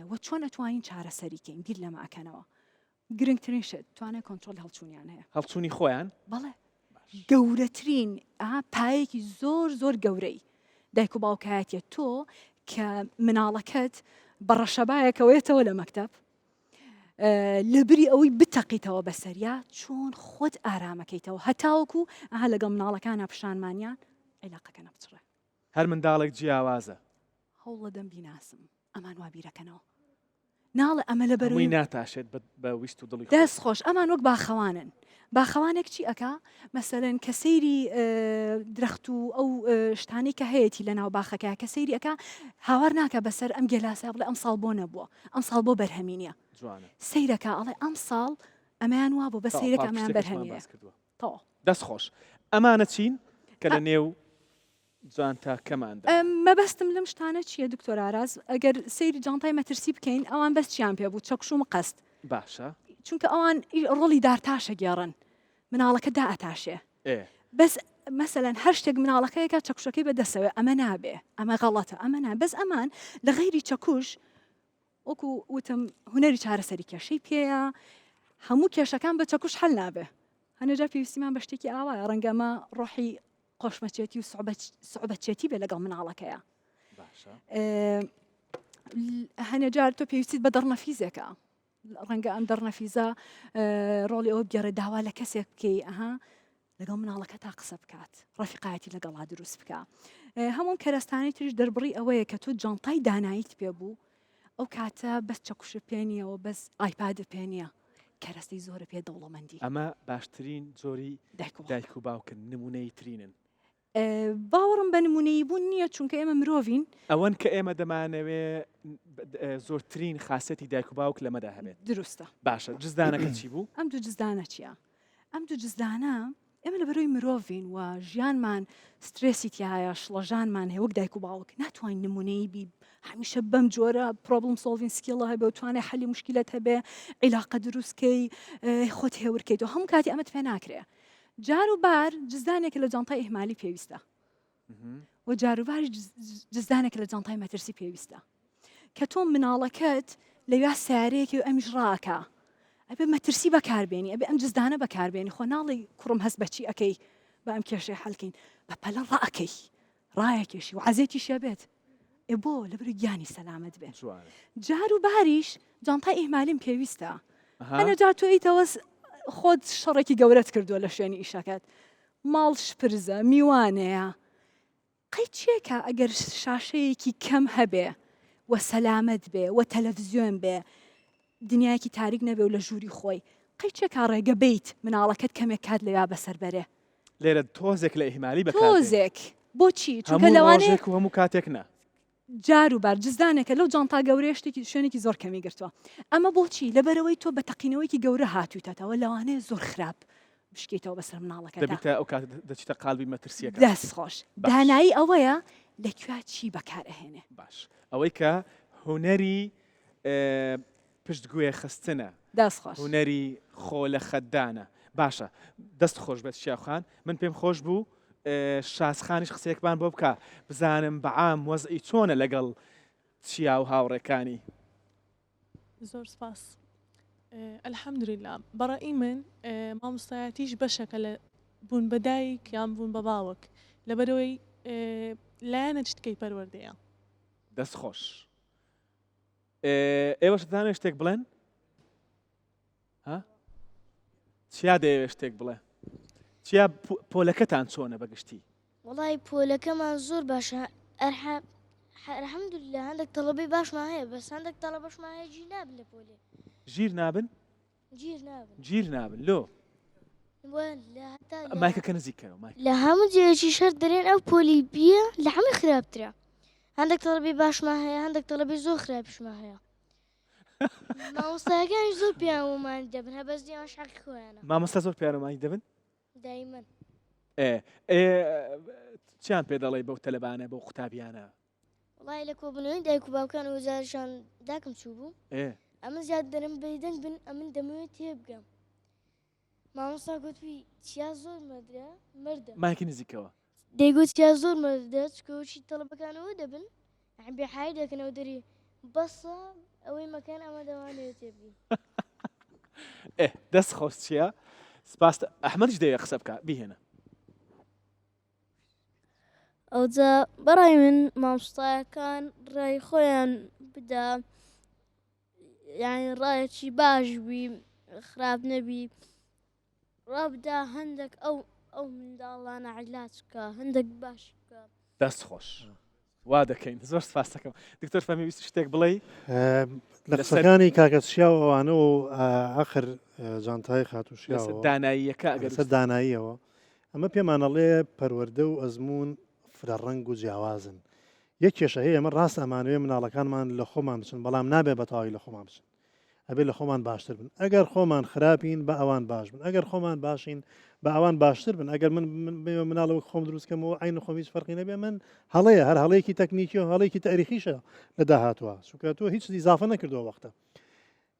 وە چۆن ئەتوانین چارەسەریکەین بیر لەمە ئەکەنەوە گرنگترین شت توانێت کۆنتترۆل هەڵچوونیان هەیە هەڵچوونی خۆیان بەڵێ گەورەترین پایەکی زۆر زۆر گەورەی دایک و باوکایەتە تۆ کە مناڵەکەت بە ڕەشەبایەکەوێتەوە لە مەکتەب لە بری ئەوەی بتەقیتەوە بەسەریا چۆن خۆت ئارامەکەیتەوە هەتاوەکو ئەها لەگەڵ مناڵەکانە پیشانمانیان عیلاقەکە نەبچڕێ هەر منداڵێک جیاوازە هەوڵە دەم بیناسم ئەمان وا بیرەکەنەوە ناڵە ئەمە لە هەمووی بەروی ناتاشێت بە ویست و دڵی خۆی. دەست خۆش ئەمان وەک باخەوانن باخەوانێک چی ئەکا مەسەرەن کە سەیری درەخت و ئەو شتانی کە هەیەی لە ناو باخەکە کە سەیری ئەەکە هاوار ناکە بەسەر ئەم گەلاسا بڵێ ئەم ساڵ بۆ نەبووە ئەم ساڵ بۆ بەرهەمینە جوانە سەیرەکە ئەڵێ ئەم ساڵ ئەمایان وا بوو بە سەیرەکە ئەمان بەرهەمیە باس کردووە. تەواو دەست خۆش ئەمانە چین کە لە نێو جوان تا کەماندا مەبەستم لەم شتانە چییە دکتۆر ئاراز ئەگەر سەیری جانتای مەترسی بکەین ئەوان بەس چیان پێ بوو چەکش و مقەست باشە چونکە ئەوان ڕۆڵی دارتاشە گێڕن مناڵەکە دا ئەتاشێ بەس مەسەلەن هەر شتێک مناڵەکەیەکە چەکشەکەی بەدەسەوە ئەمە نابێ ئەمە غەڵەتە ئەمە نا بەس ئەمان لە غەیری چەکوش وەکو وتم هوەری چارەسەری کێشەی پێەیە هەموو کێشەکان بە چەکوش هەل نابێ هەنەجا پێویستیمان بە شتێکی ئاوایە ڕەنگەمە ڕۆحی خۆشمەچێتی و سوعبەتچێتی بێ لەگەڵ مناڵەکەیە هەنێجار تۆ پێویستیت بە دەڕنەفیزێکە ڕەنگە ئەم دەڕنەفیزە ڕۆڵی ئەوە بگەڕێ داوا لە کەسێک بکەی ئەها لەگەڵ مناڵەکە تا قسە بکات ڕەفیقایەتی لەگەڵا دروست بکە هەموم کەرەستانی تریش دەربڕی ئەوەیە کە تۆ جانتای داناییت پێ بوو ئەو کاتە بەس چەکوشە پێنیەوە بەس ئایپاد پێنیە کەرەستی زۆرە پێ دەوڵەمەندی ئەمە باشترین جۆری دایک و باوکن نمونەی ترینن باوەڕم بە نمونەی بوون نییە چونکە ئێمە مرۆڤین ئەوەن کە ئێمە دەمانەوێ زۆرترین خاصەتی دایک و باوک لەمەدا هەبێت دروستە باشە جزدانەکە چی بوو ئەم دوو جزدانە چییە ئەم دوو جزدانە ئێمە لە بەرۆی مرۆڤین و ژیانمان سترێسی تایە شڵەژانمان هەیە وەک دایک و باوک ناتوانین نمونەی بی هەمیشە بەم جۆرە پرۆبلم سۆڵڤین سکیڵە هەبێ و توانێ حەلی مشکلت هەبێ عیلاقە دروستکەی خۆت هێورکەیتەوە هەموو کاتی ئەمەت پێ ناکرێ جار و بار جزدانێکە لە جانتای ئیهمالی پێویستە و جاروباری جزدانێکە لە جانتای مەترسی پێویستە کە تۆ مناڵەکەت لەویا سیارەیەکی و ئەمیش ڕاکە ئەبێ مەترسی بەکاربێنی ئەبێ ئەم جزدانە بەکاربێنی خۆ ناڵی کوڕم هەست بەچی ئەەکەی بە ئەم کێشەی حەلکەین بە پەلە ڕائەکەی ڕایەکێشی و عەزێتی شەبێت بۆ لەبەر گیانی سەلامت بێت جار و باریش جانتای ئیهمالیم پێویستە ئەنەجار تۆ ئیتەوە خۆت شەڕێکی گەورەت کردووە لە شوێنی ئیشەکەت ماڵ شپرزە میوانەیە قەی چیەکە ئەگەر شاشەیەکی کەم هەبێ و سەلامت بێ و تەلەڤیزیۆن بێ دنیایەکی تاریک نەبێ و لە ژووری خۆی قەی چێکا ڕێگە بیت مناڵەکەت کەمێک کات لەویا بەسەر بەرێ لێرە تۆزێک لە ئیهمالی تۆزێک بۆچی چونکە لەوانەیە و هەموو کاتێک نە جار و بار جزدانێکە لەو جانتا گەورەیە شوێنێکی زۆر کەمی گرتووە ئەمە بۆچی لەبەرەوەی تۆ بە تەقینەوەیکی گەورە هاتوویتەوە لەوانەیە زۆر خراپ بشکێتەوە بەسەر مناڵەکەدا دەبێتە ئەو کات دەچیتە قالبی مەترسیەکە دەست خۆش دانایی ئەوەیە لەکوێ چی بەکارەهێنێ باش ئەوەی کە هوەری پشتگوێ خستنە دەست خۆش هوەری خۆ لە خەدانە باشە دەست خۆش بێت شیاخان من پێم خۆش بوو شاسخانیش قسەیەکمان بۆ بکە بزانم بەعام وەزئی چۆنە لەگەڵ چیا و هاوڕێکانی زۆر سپاس ئەلحەمدوللا بەڕێی من مامۆستایەتیش بەشەکە لە بوون بە دایک یان بوون بە باوک لەبەرەوەی لایەنە چتکەی پەروەردەیە دەست خۆش ئێوە دانێ شتێک بڵێن چیا دەیەوێت شتێک بڵێ چیا پۆلەکەتان چۆنە بەگشتی وڵی پۆلەکەمان زۆر باشە الحەمدوللا هەندێک تەڵەبەی باشمان هەیە بەس هەندێک تەڵە باشمان هەیە گیر نابن لە پۆلێ ژیر نابن گیر نابن لۆ مایکەکە نزیکەوە لە هەموو جێکی شەر دەرێن ئەو پۆلی بیە لە هەمووی خراپترە هەندێک تەڵەبی باشمان هەیە هەندێک تەڵەبی زۆر خراپشمان هەیە مامۆستایەکانی زۆر پیاوەمانی دەبن هەبەس دیێمە شەقی خۆیانە مامۆستا زۆر پیارۆمانی دەبن دایمەن چیان پێ دەڵێ بەو تەلەبانە بەو قوتابیانە وڵی لە کۆبنەوەی دایک و باوکان و وەزارشان داکەم چوو بوو ئەمە زیاد دەرم بەیدەنگ بن ئەمن دەمەوێت تێ بگەم مامۆستا گوتوی چیا زۆر مەدرە مردە مایکی نزیکەوە دەیگوت چیا زۆر مەردە چکەوەچی تەڵەبەکانەوە دەبن بێحایی دەکەنەوە دەری بەسە ئەوەی مەکان ئەمە دەوانێت تێ بگەین دەست خۆش چییە سپاس ئەحمەدش دەوێت قسە بکە بیهێنە ئەوجا بەڕای من مامۆستایەکان ڕای خۆیان بدا یعنی ڕایەکی باش بی خراپ نەبی ڕابدا هەندێک ئەو منداڵانە عیلاج بکە هەندێک باش بکە دەست خۆش وا دەکەین زۆر سپاس دەکەم دکتۆر فەرمی شتێک بڵێ لە قسەکانی کاکەسشیاوەوانە و ئاخر جانتای لەسەر خاتوشیاوە داناییەکە ئەگەر لەسەر داناییەوە ئەمە پێمانەڵێ پەروەردە و ئەزمون فرە ڕەنگ و جیاوازن یەک کێشە هەیە ئەمە ڕاست ئەمانوێ مناڵەکانمان لە خۆمان بچن بەڵام نابێ بەتەواوی لە خۆمان بچن ئەبێ لە خۆمان باشتر بن ئەگەر خۆمان خراپین بە ئەوان باش بن ئەگەر خۆمان باشین بە ئەوان باشتر بن ئەگەر من مناڵەوە خۆم دروستکەمەوە عین خۆم هیچ فەرقی نەبێ من هەڵەیە هەر هەڵەیەکی تەکنیکی و هەڵەیەکی تاریخیشە لە داهاتوە چونکە تۆ هیچ ئیزافە نەکردەوە وەختە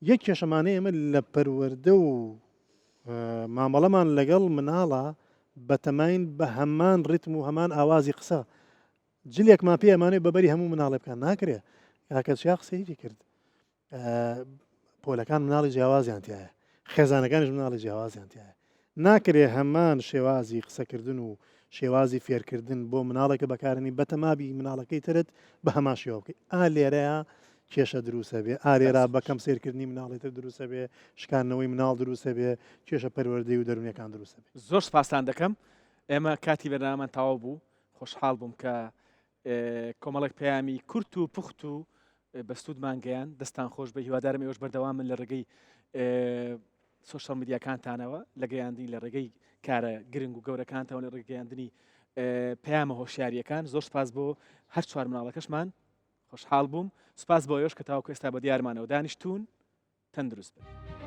یەک کێشەمانەیە ئێمە لە پەروەردە و مامەڵەمان لەگەڵ مناڵە بەتەماین بە هەمان ڕیتم و هەمان ئاوازی قسە جلێکمان پێ ئەمانێ بەبەری هەموو مناڵێ بکەن ناکرێ کاکەچیا قسەیەکی کرد پۆلەکان مناڵی جیاوازیان تایە خێزانەکانیش مناڵی جیاوازیان تایە ناکرێ هەمان شێوازی قسەکردن و شێوازی فێرکردن بۆ مناڵێکە بەکارنی بەتەمابی مناڵەکەی ترت بە هەما شێوە بکەیت لێرەیە کێشە دروستە بێ ئارێرا بەکەم سێرکردنی مناڵێتتر دروستە بێ شکاندنەوەی مناڵ دروستە بێ کێشە پەروەردەی و دەرونیەکان دروستە بێ زۆر سپاسان دەکەم ئێمە کاتی بەرنامەمان تەواو بوو خۆشحاڵ بووم کە کۆمەڵێک پەیامی کورت و پوخت و بەستودمان گەیان دەستان خۆش بە هیوادارم ئێوەش بەردەوام من لە ڕێگەی سۆشەڵ میدیاکانتانەوە لە گەیاندنی لە ڕێگەی کارە گرنگ و گەورەکانتەوە لە ڕێگەیاندنی پەیامە هۆشیاریەکان زۆر سپاس بۆ هەر چوار مناڵەکەشمان خۆشحاڵ بووم سپاس بۆ ئێوەش کە تاوەکو ئێستا بە دیارمانەوە دانیشتون تەندروست بن